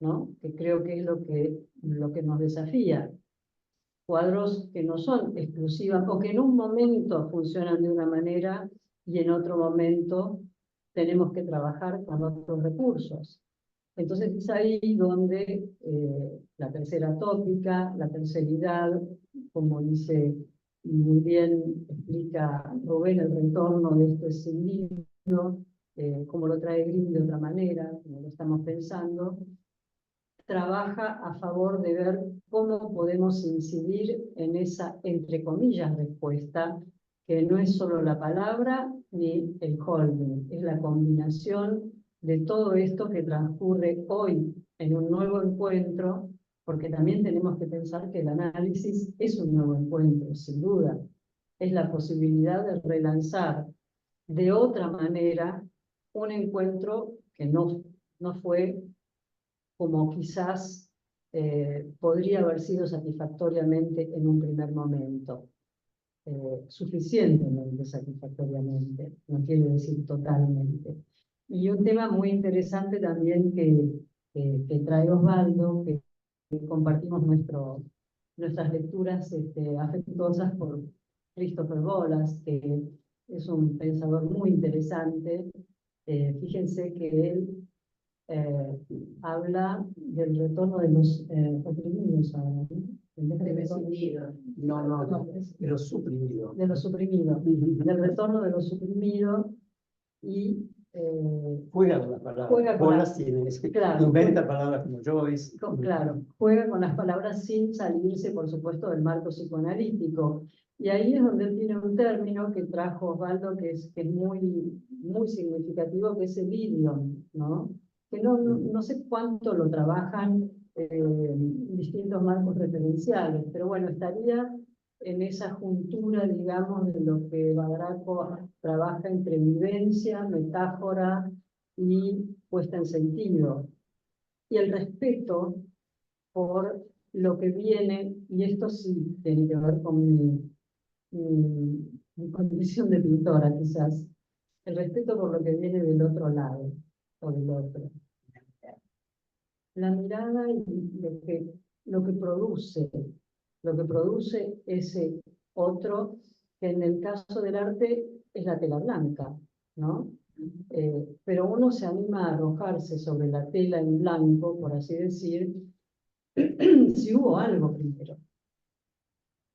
¿No? Que creo que es lo que nos desafía. Cuadros que no son exclusivas o que en un momento funcionan de una manera y en otro momento tenemos que trabajar con otros recursos. Entonces es ahí donde la tercera tópica, la terceridad, como dice y muy bien explica Rubén, el retorno de esto escindido, como lo trae Grimm de otra manera, como lo estamos pensando, trabaja a favor de ver cómo podemos incidir en esa, entre comillas, respuesta, que no es solo la palabra ni el holding, es la combinación de todo esto que transcurre hoy en un nuevo encuentro, porque también tenemos que pensar que el análisis es un nuevo encuentro, sin duda. Es la posibilidad de relanzar de otra manera un encuentro que no fue como quizás podría haber sido satisfactoriamente en un primer momento. Suficientemente satisfactoriamente, no quiere decir totalmente. Y un tema muy interesante también que trae Osvaldo, que compartimos nuestras lecturas afectuosas por Christopher Bolas, que es un pensador muy interesante. Fíjense que él habla del retorno de los oprimidos ahora, ¿no? No, de los suprimidos. De los suprimidos, del retorno de los suprimidos y Juega con las palabras. Juega con Bolas tiene, claro, inventa palabras como Joyce. Claro, juega con las palabras sin salirse, por supuesto, del marco psicoanalítico. Y ahí es donde él tiene un término que trajo Osvaldo, que es muy, muy significativo, que es el idiom, ¿no? Que no sé cuánto lo trabajan distintos marcos referenciales, pero bueno, estaría en esa juntura, digamos, de lo que Badraco trabaja entre vivencia, metáfora y puesta en sentido. Y el respeto por lo que viene, y esto sí tiene que ver con mi condición de pintora quizás, el respeto por lo que viene del otro lado, o del otro. La mirada y lo que produce ese otro, que en el caso del arte es la tela blanca, ¿no? Pero uno se anima a arrojarse sobre la tela en blanco, por así decir, si hubo algo primero.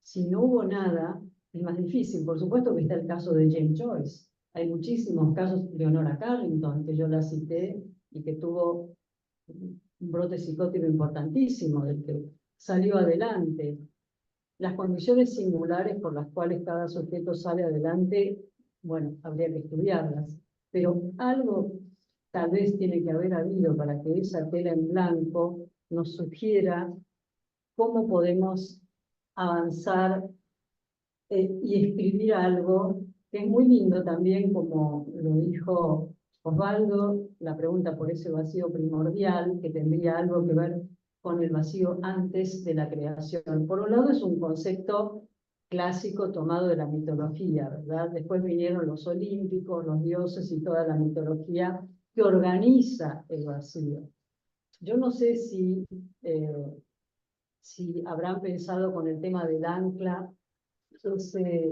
Si no hubo nada, es más difícil. Por supuesto que está el caso de James Joyce. Hay muchísimos casos, Leonora Carrington, que yo la cité, y que tuvo un brote psicótico importantísimo, del que salió adelante. Las condiciones singulares por las cuales cada sujeto sale adelante, bueno, habría que estudiarlas. Pero algo tal vez tiene que haber habido para que esa tela en blanco nos sugiera cómo podemos avanzar y escribir algo que es muy lindo también, como lo dijo Osvaldo, la pregunta por ese vacío primordial, que tendría algo que ver con el vacío antes de la creación. Por un lado es un concepto clásico tomado de la mitología, ¿verdad? Después vinieron los olímpicos, los dioses y toda la mitología que organiza el vacío. Yo no sé si si habrán pensado con el tema del ancla,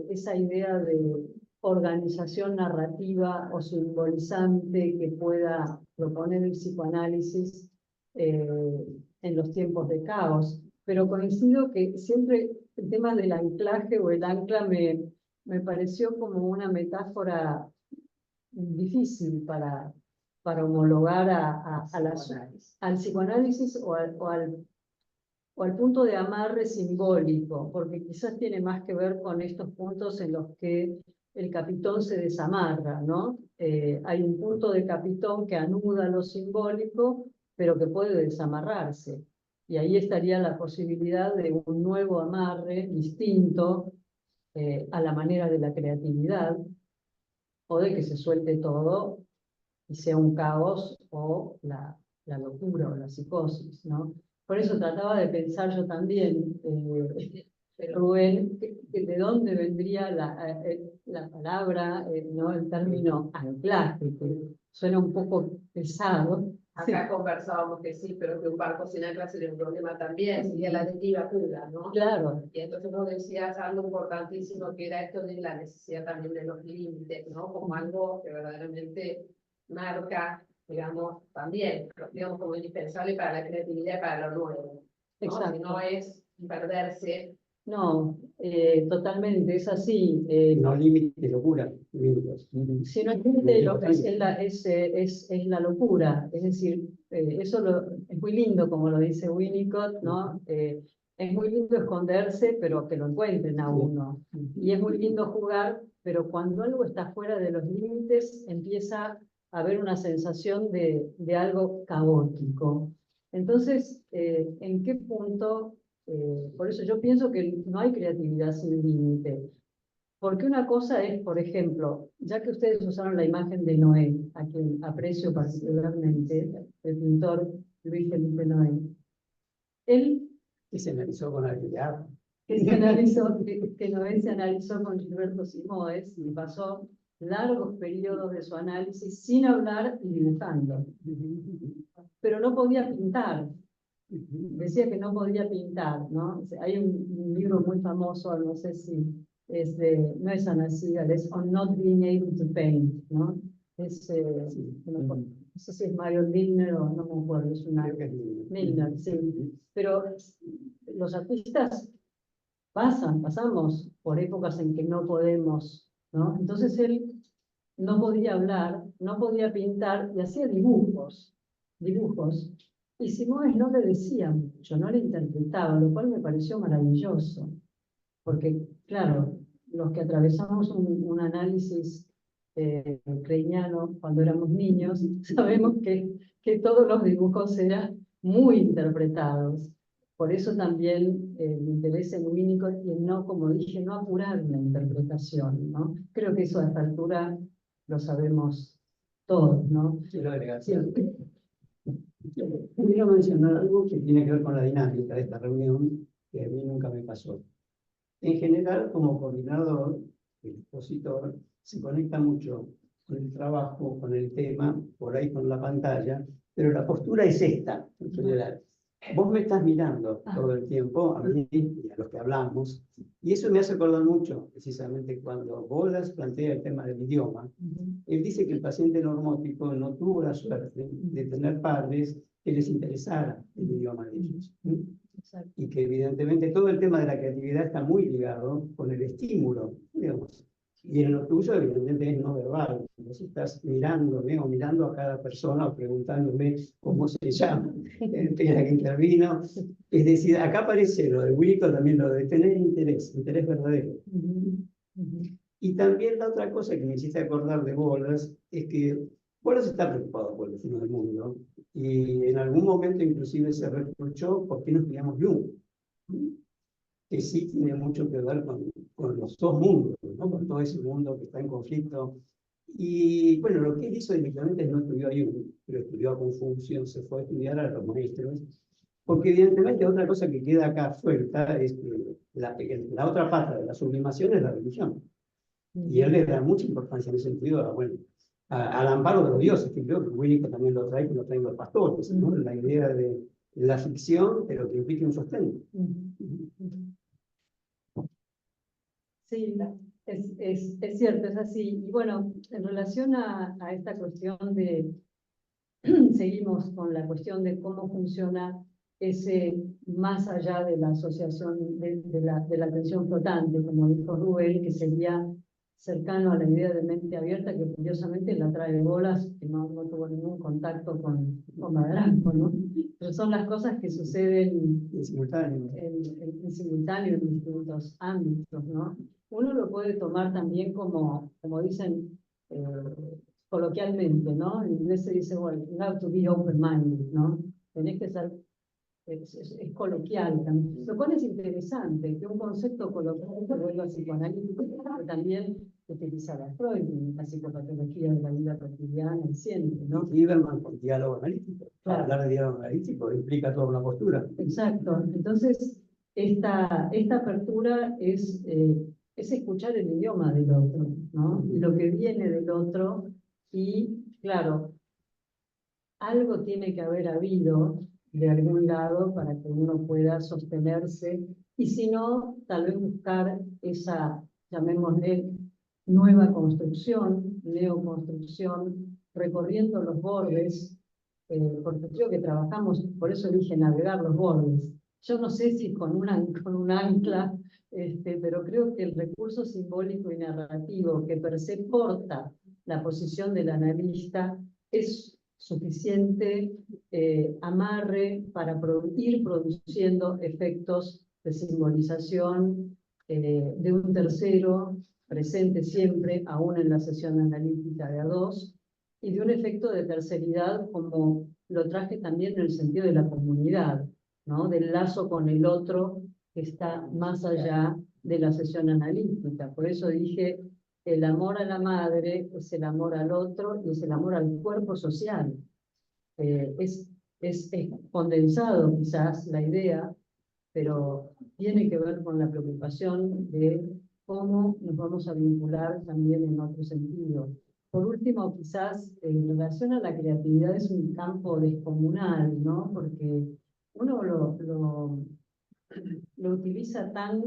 esa idea de organización narrativa o simbolizante que pueda proponer el psicoanálisis en los tiempos de caos. Pero coincido que siempre el tema del anclaje o el ancla me pareció como una metáfora difícil para homologar al psicoanálisis o al punto de amarre simbólico, porque quizás tiene más que ver con estos puntos en los que el capitón se desamarra, ¿no? Hay un punto de capitón que anuda lo simbólico, pero que puede desamarrarse. Y ahí estaría la posibilidad de un nuevo amarre distinto a la manera de la creatividad, o de que se suelte todo y sea un caos o la locura o la psicosis, ¿no? Por eso trataba de pensar yo también, Rubén, de dónde vendría la palabra, ¿no? El término anclaje, que suena un poco pesado. Acá conversábamos que sí, pero que un barco sin ancla sería un problema también, sería la deriva pura, ¿no? Claro. Y entonces vos decías algo importantísimo, que era esto de la necesidad también de los límites, ¿no? Como algo que verdaderamente marca, digamos, también, digamos, como indispensable para la creatividad y para lo nuevo, ¿no? Exacto. Si no es perderse. No, totalmente, es así. No límite, locura. Límites. Si no es límite, es la locura. Es decir, eso es muy lindo, como lo dice Winnicott, ¿no? Es muy lindo esconderse, pero que lo encuentren a uno. Y es muy lindo jugar, pero cuando algo está fuera de los límites, empieza a haber una sensación de algo caótico. Entonces, ¿en qué punto? Por eso yo pienso que no hay creatividad sin límite. Porque una cosa es, por ejemplo, ya que ustedes usaron la imagen de Noé, a quien aprecio particularmente, el pintor Luis Felipe Noé, él Que se analizó con habilidad. que Noé se analizó con Gilberto Simoes y pasó largos periodos de su análisis sin hablar y dibujando. Pero no podía pintar. Decía que no podía pintar, ¿no? Hay un libro muy famoso, no sé si no es Anna Segal, es On Not Being Able to Paint, ¿no? No sé si es Mario Milner o no me acuerdo, es una... Milner, sí. Pero los artistas pasamos por épocas en que no podemos, ¿no? Entonces él no podía hablar, no podía pintar y hacía dibujos. Y Simoes no le decía mucho, no le interpretaba, lo cual me pareció maravilloso. Porque, claro, los que atravesamos un análisis creiniano cuando éramos niños, sabemos que todos los dibujos eran muy interpretados. Por eso también me interesa en Winnicott y no, como dije, no apurar la interpretación, ¿no? Creo que eso a esta altura lo sabemos todos, ¿no? Sí, lo delegación. Quiero mencionar algo que tiene que ver con la dinámica de esta reunión, que a mí nunca me pasó. En general, como coordinador, el expositor se conecta mucho con el trabajo, con el tema, por ahí con la pantalla, pero la postura es esta, en general. Vos me estás mirando todo el tiempo, a mí y a los que hablamos, y eso me hace acordar mucho, precisamente cuando Bolas plantea el tema del idioma. Él dice que el paciente normótico no tuvo la suerte de tener padres que les interesara el idioma de ellos. Y que evidentemente todo el tema de la creatividad está muy ligado con el estímulo, digamos. Y en lo tuyo, evidentemente, es no verbal. Vos estás mirándome o mirando a cada persona o preguntándome cómo se llama, la que intervino. Es decir, acá aparece lo de Winnicott, también lo de tener interés verdadero. Y también la otra cosa que me hiciste acordar de Bolas es que Bolas está preocupado por el fin del mundo. Y en algún momento inclusive se reprochó por qué no estudiamos Jung, que sí tiene mucho que ver con los dos mundos, ¿no? Con todo ese mundo que está en conflicto. Y bueno, lo que él hizo inicialmente no estudió a Jung, pero estudió a Confucio, se fue a estudiar a los maestros, porque evidentemente otra cosa que queda acá suelta es que la otra pata de la sublimación es la religión. Y él le da mucha importancia en ese sentido al amparo de los dioses, que creo que Winnicott también lo trae, que lo traen los pastores, ¿no? La idea de la ficción, pero que implique un sostén. Sí, es cierto, es así. Y bueno, en relación a esta cuestión de, seguimos con la cuestión de cómo funciona ese más allá de la asociación de la atención flotante, como dijo Rubén, que sería cercano a la idea de mente abierta, que curiosamente la trae Bolas, que no tuvo ningún contacto con Madrazo, ¿no? Pero son las cosas que suceden En simultáneo. en simultáneo en distintos ámbitos, ¿no? Uno lo puede tomar también como dicen coloquialmente, ¿no? En inglés se dice, well, you have to be open-minded, ¿no? Tenés que ser, es coloquial también. Lo cual es interesante, que un concepto coloquial se vuelva psicoanalítico, pero también utilizar a Freud en la psicopatología de la vida cotidiana y siempre, ¿no? Lieberman con diálogo analítico. Claro. Hablar de diálogo analítico implica toda una postura. Exacto. Entonces, esta apertura es escuchar el idioma del otro, ¿no? Y lo que viene del otro, y claro, algo tiene que haber habido de algún lado para que uno pueda sostenerse, y si no, tal vez buscar esa, llamémosle, nueva construcción, neoconstrucción, recorriendo los bordes, porque creo que trabajamos, por eso dije navegar los bordes. Yo no sé si con un ancla, pero creo que el recurso simbólico y narrativo que per se porta la posición del analista es suficiente amarre para ir produciendo efectos de simbolización de un tercero, presente siempre, aún en la sesión analítica de A2, y de un efecto de terceridad como lo traje también en el sentido de la comunidad, ¿no? Del lazo con el otro que está más allá de la sesión analítica. Por eso dije, el amor a la madre es el amor al otro y es el amor al cuerpo social. Es condensado quizás la idea, pero tiene que ver con la preocupación de cómo nos vamos a vincular también en otro sentido. Por último, quizás en relación a la creatividad es un campo descomunal, ¿no? Porque uno lo utiliza tan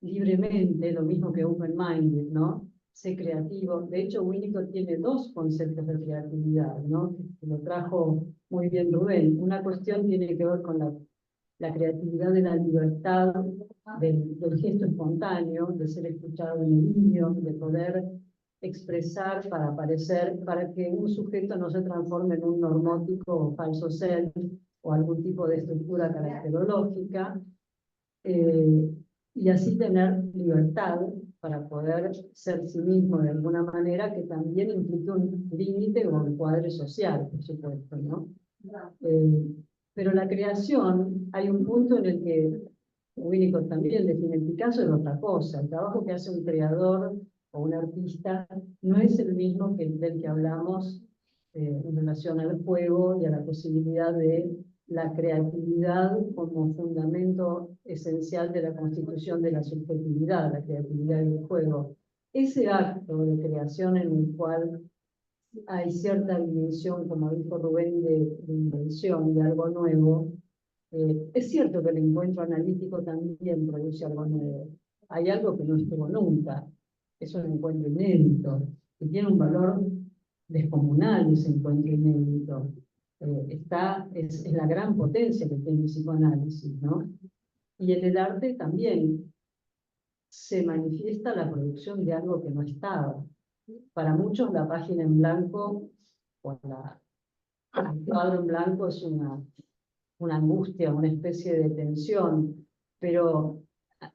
libremente, lo mismo que open-minded, ¿no? Sé creativo. De hecho, Winnicott tiene dos conceptos de creatividad, ¿no? Que lo trajo muy bien Rubén. Una cuestión tiene que ver con la creatividad de la libertad, del gesto espontáneo, de ser escuchado en el niño, de poder expresar para aparecer, para que un sujeto no se transforme en un normótico o falso ser o algún tipo de estructura caracterológica, y así tener libertad para poder ser sí mismo de alguna manera, que también implica un límite o un cuadro social, por supuesto, ¿no? Pero la creación, hay un punto en el que Winnicott también define el Picasso es otra cosa. El trabajo que hace un creador o un artista no es el mismo que el del que hablamos en relación al juego y a la posibilidad de la creatividad como fundamento esencial de la constitución de la subjetividad, la creatividad del juego. Ese acto de creación en el cual hay cierta dimensión, como dijo Rubén, de invención, de algo nuevo. Es cierto que el encuentro analítico también produce algo nuevo. Hay algo que no estuvo nunca. Es un encuentro inédito y tiene un valor descomunal ese encuentro inédito. Es la gran potencia que tiene el psicoanálisis, ¿no? Y en el arte también se manifiesta la producción de algo que no estaba. Para muchos la página en blanco o el cuadro en blanco es una angustia, una especie de tensión, pero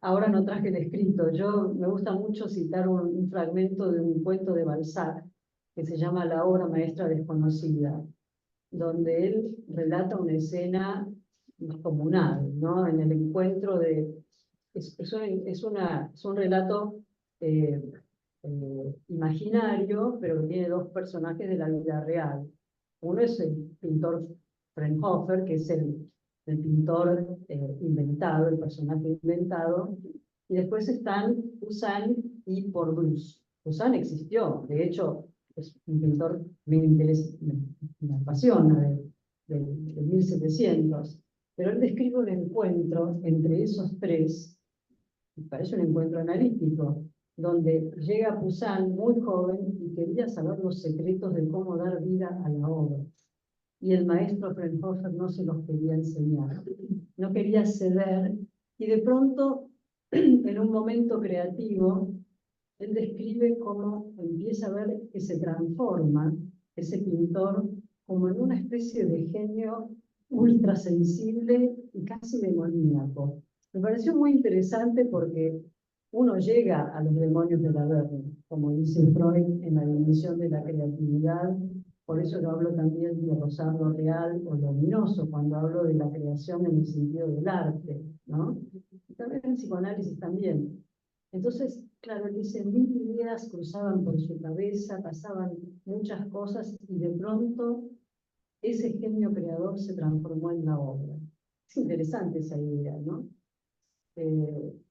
ahora no traje el escrito. Yo me gusta mucho citar un fragmento de un cuento de Balzac que se llama La obra maestra desconocida, donde él relata una escena descomunal, ¿no? En el encuentro de... Es un relato imaginario, pero que tiene dos personajes de la vida real. Uno es el pintor Fraunhofer, que es el pintor inventado, el personaje inventado, y después están Poussin y Paul Brousse. Poussin existió, de hecho, es un pintor que me apasiona, de 1700, pero él describe un encuentro entre esos tres, y parece un encuentro analítico, donde llega Poussin muy joven y quería saber los secretos de cómo dar vida a la obra. Y el maestro Frauenhofer no se los quería enseñar, no quería ceder, y de pronto, en un momento creativo, él describe cómo empieza a ver que se transforma ese pintor como en una especie de genio ultrasensible y casi demoníaco. Me pareció muy interesante porque uno llega a los demonios de la Verne, como dice Freud en la dimensión de la creatividad. Por eso yo hablo también de rosado real o luminoso, cuando hablo de la creación en el sentido del arte, ¿no? Y también en psicoanálisis también. Entonces, claro, él dice, 1000 ideas cruzaban por su cabeza, pasaban muchas cosas, y de pronto ese genio creador se transformó en la obra. Es interesante esa idea, ¿no?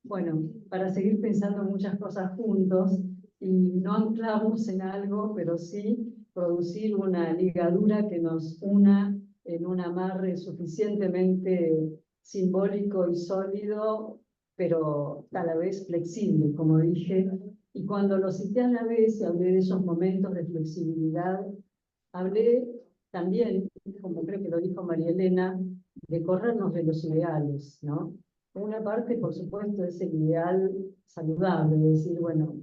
Bueno, para seguir pensando muchas cosas juntos, y no anclamos en algo, pero sí producir una ligadura que nos una en un amarre suficientemente simbólico y sólido, pero a la vez flexible, como dije. Y cuando lo cité a la vez y hablé de esos momentos de flexibilidad, hablé también, como creo que lo dijo María Elena, de corrernos de los ideales, ¿no? Una parte, por supuesto, es el ideal saludable, de decir, bueno,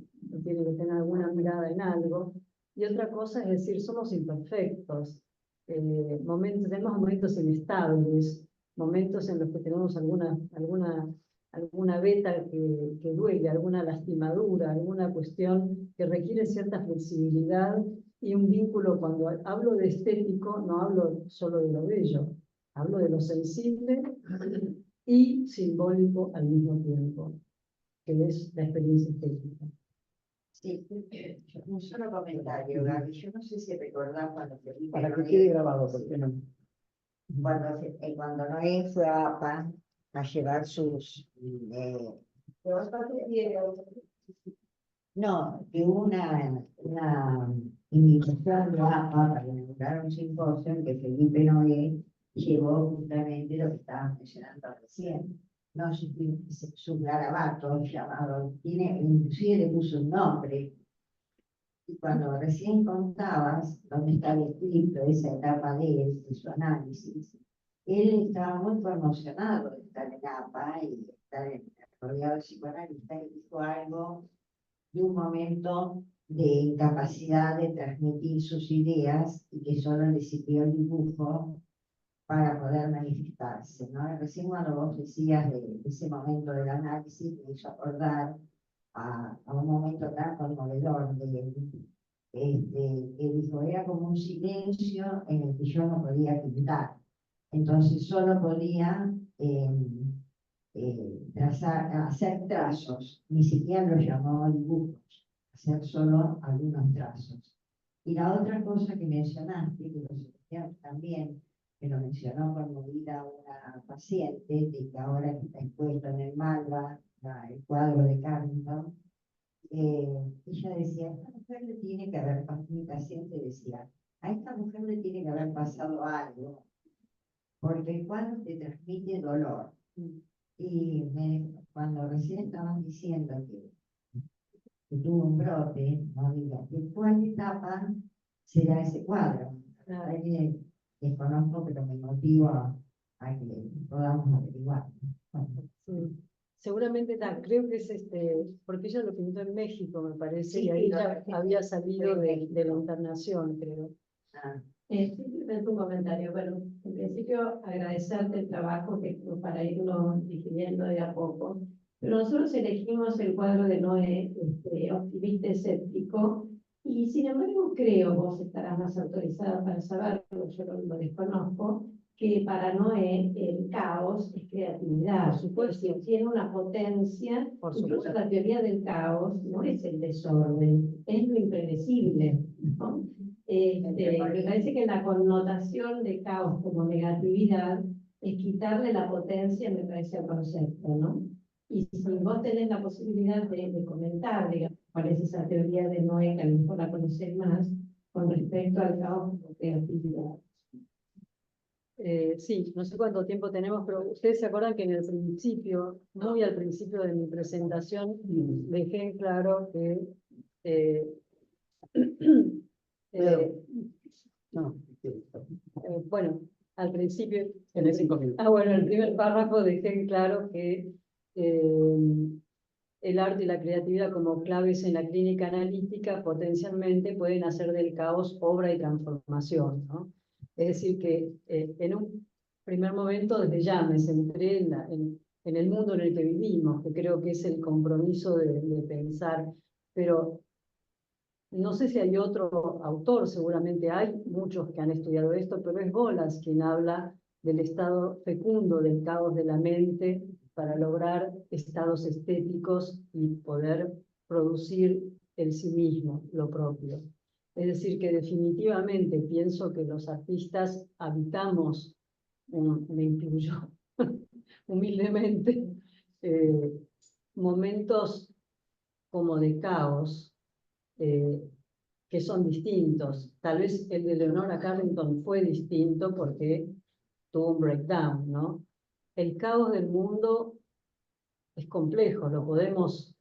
tiene que tener alguna mirada en algo, y otra cosa es decir, somos imperfectos, tenemos momentos inestables, momentos en los que tenemos alguna veta que duele, alguna lastimadura, alguna cuestión que requiere cierta flexibilidad y un vínculo. Cuando hablo de estético, no hablo solo de lo bello, hablo de lo sensible y simbólico al mismo tiempo, que es la experiencia estética. Sí, un solo comentario, Gaby. Yo no sé si recordás cuando Felipe Para que Noé, quede grabado, ¿por qué no? cuando Noé fue a APA a llevar sus... no, que hubo una invitación de APA para inaugurar un simposio en que Felipe Noé llevó justamente lo que estaban mencionando recién. No, su garabato llamado, inclusive le puso un nombre. Y cuando recién contabas dónde estaba escrito esa etapa de él, de su análisis, él estaba muy conmocionado de estar en APA y estar rodeado de psicoanalistas, y dijo algo de un momento de incapacidad de transmitir sus ideas y que solo le sirvió el dibujo para poder manifestarse, ¿no? Recién cuando vos decías de ese momento del análisis, me hizo acordar a un momento tan conmovedor que dijo, era como un silencio en el que yo no podía pintar. Entonces solo podía hacer trazos, ni siquiera los llamaba dibujos, hacer solo algunos trazos. Y la otra cosa que mencionaste, que lo también, que lo mencionó conmovida una paciente, de que ahora está expuesto en el Malva, el cuadro de Carrington, ella decía, esta mujer le tiene que haber pasado, mi paciente decía, a esta mujer le tiene que haber pasado algo, porque el cuadro te transmite dolor. Y cuando recién estaban diciendo que tuvo un brote, no digo, ¿de cuál etapa será ese cuadro? Desconozco, pero me motivo a que podamos averiguar. Bueno. Sí. Seguramente creo que es porque ella lo pintó en México, me parece, Sí, y ahí sí, ya había salido de la internación, creo. Simplemente un comentario. Bueno, en principio agradecerte el trabajo para irlo digiriendo de a poco. Pero nosotros elegimos el cuadro de Noé, optimista escéptico, y sin embargo creo, vos estarás más autorizada para saberlo, yo lo desconozco, que para Noé el caos es creatividad. Por supuesto. Tiene una potencia, Por incluso supuesto. la teoría del caos no es el desorden, es lo impredecible, ¿no? Me parece que la connotación de caos como negatividad es quitarle la potencia, me parece, al concepto, ¿no? Y si vos tenés la posibilidad de comentar, digamos, cuál es esa teoría de Noé, que a lo mejor la conocés más, con respecto al caos como creatividad. Sí, no sé cuánto tiempo tenemos, pero ustedes se acuerdan que en el principio, muy al principio de mi presentación, dejé en claro que No, bueno, al principio, tenés 5 minutos. bueno, en el primer párrafo dejé en claro que el arte y la creatividad como claves en la clínica analítica potencialmente pueden hacer del caos obra y transformación, ¿no? Es decir, que en un primer momento desde ya me centré en el mundo en el que vivimos, que creo que es el compromiso de pensar, pero no sé si hay otro autor, seguramente hay muchos que han estudiado esto, pero es Bolas quien habla del estado fecundo del caos de la mente para lograr estados estéticos y poder producir el sí mismo, lo propio. Es decir, que definitivamente pienso que los artistas habitamos, me incluyo humildemente, momentos como de caos, que son distintos. Tal vez el de Leonora Carrington fue distinto porque tuvo un breakdown, ¿no? El caos del mundo es complejo, lo podemos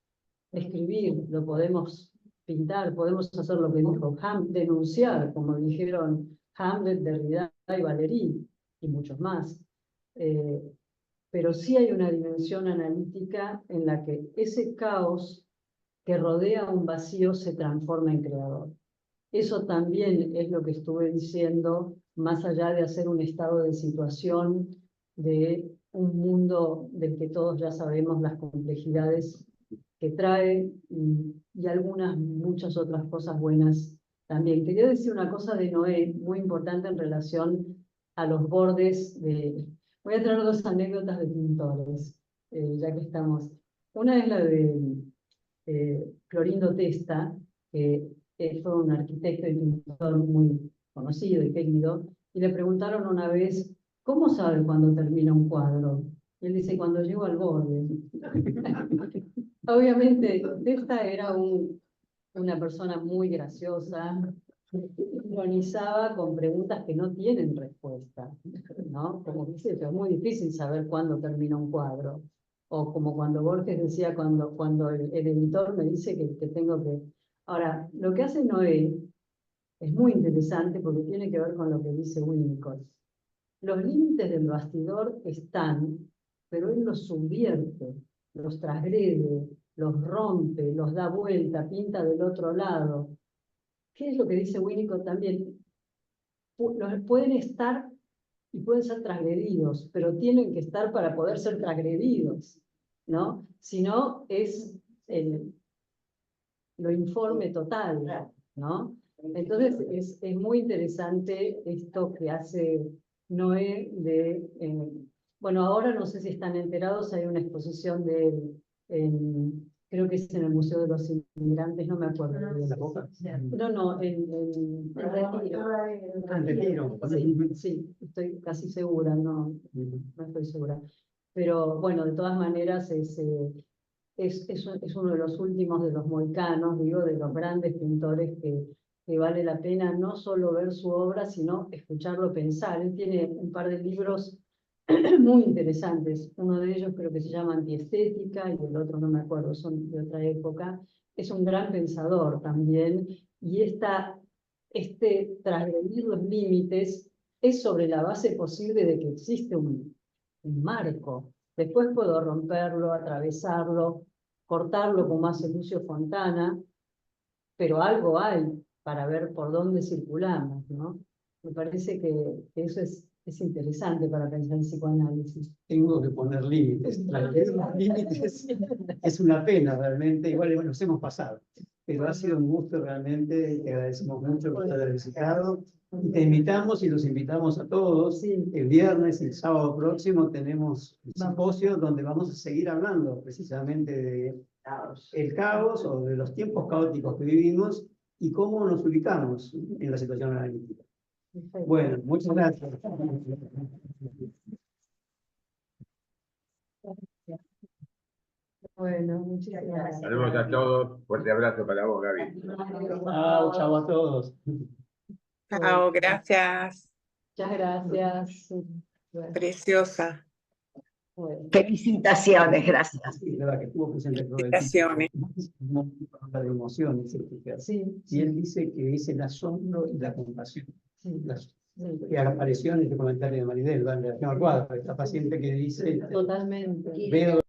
escribir, lo podemos pintar, podemos hacer lo que dijo denunciar, como dijeron Hamlet, Derrida y Valéry, y muchos más. Pero sí hay una dimensión analítica en la que ese caos que rodea un vacío se transforma en creador. Eso también es lo que estuve diciendo, más allá de hacer un estado de situación de un mundo del que todos ya sabemos las complejidades que trae y algunas, muchas otras cosas buenas también. Quería decir una cosa de Noé, muy importante en relación a los bordes de... Voy a traer dos anécdotas de pintores, ya que estamos. Una es la de Clorindo Testa, que fue un arquitecto y pintor muy conocido y querido, y le preguntaron una vez, ¿cómo sabe cuándo termina un cuadro? Y él dice, cuando llego al borde. Obviamente, Testa era una persona muy graciosa, ironizaba con preguntas que no tienen respuesta, ¿no? Como dice, es muy difícil saber cuándo termina un cuadro. O como cuando Borges decía, cuando el editor me dice que tengo que... Ahora, lo que hace Noé es muy interesante porque tiene que ver con lo que dice Winnicott. Los límites del bastidor están, pero él los subvierte, los transgrede, los rompe, los da vuelta, pinta del otro lado. ¿Qué es lo que dice Winnicott también? Pueden estar y pueden ser transgredidos, pero tienen que estar para poder ser transgredidos, ¿no? Si no, es lo informe total, ¿no? Entonces, es muy interesante esto que hace Noé de... bueno, ahora no sé si están enterados, hay una exposición de él, creo que es en el Museo de los Inmigrantes, no me acuerdo. ¿La Boca? No, en Retiro. En Retiro. Sí, estoy casi segura, no estoy segura. Pero bueno, de todas maneras es uno de los últimos de los mohicanos, digo, de los grandes pintores que vale la pena no solo ver su obra, sino escucharlo pensar. Él tiene un par de libros muy interesantes. Uno de ellos creo que se llama Antiestética y el otro no me acuerdo, son de otra época. Es un gran pensador también y transgredir los límites es sobre la base posible de que existe un marco. Después puedo romperlo, atravesarlo, cortarlo como hace Lucio Fontana, pero algo hay para ver por dónde circulamos, ¿no? Me parece que eso es interesante para pensar en psicoanálisis. Tengo que poner límites. Los límites es una pena realmente, igual nos hemos pasado. Pero ha sido un gusto realmente, te agradecemos mucho por haber visitado. Y te invitamos y los invitamos a todos. Sí. El viernes y el sábado próximo tenemos un simposio donde vamos a seguir hablando precisamente de el caos o de los tiempos caóticos que vivimos y cómo nos ubicamos en la situación analítica. Perfecto. Bueno, muchas gracias. Bueno, muchísimas gracias. Saludos a todos. Fuerte abrazo para vos, Gaby. Chao a todos. Chao, gracias. Muchas gracias. Bueno, Preciosa. bueno. Felicitaciones, gracias. Sí, la verdad que estuvo presente todo el Felicitaciones. tiempo. Habla de emociones, Sí, y él dice que es el asombro y la compasión. sí, Las- sí. que apareció en este comentario de Maribel, ¿vale? En relación al cuadro, esta paciente que dice, Totalmente. veo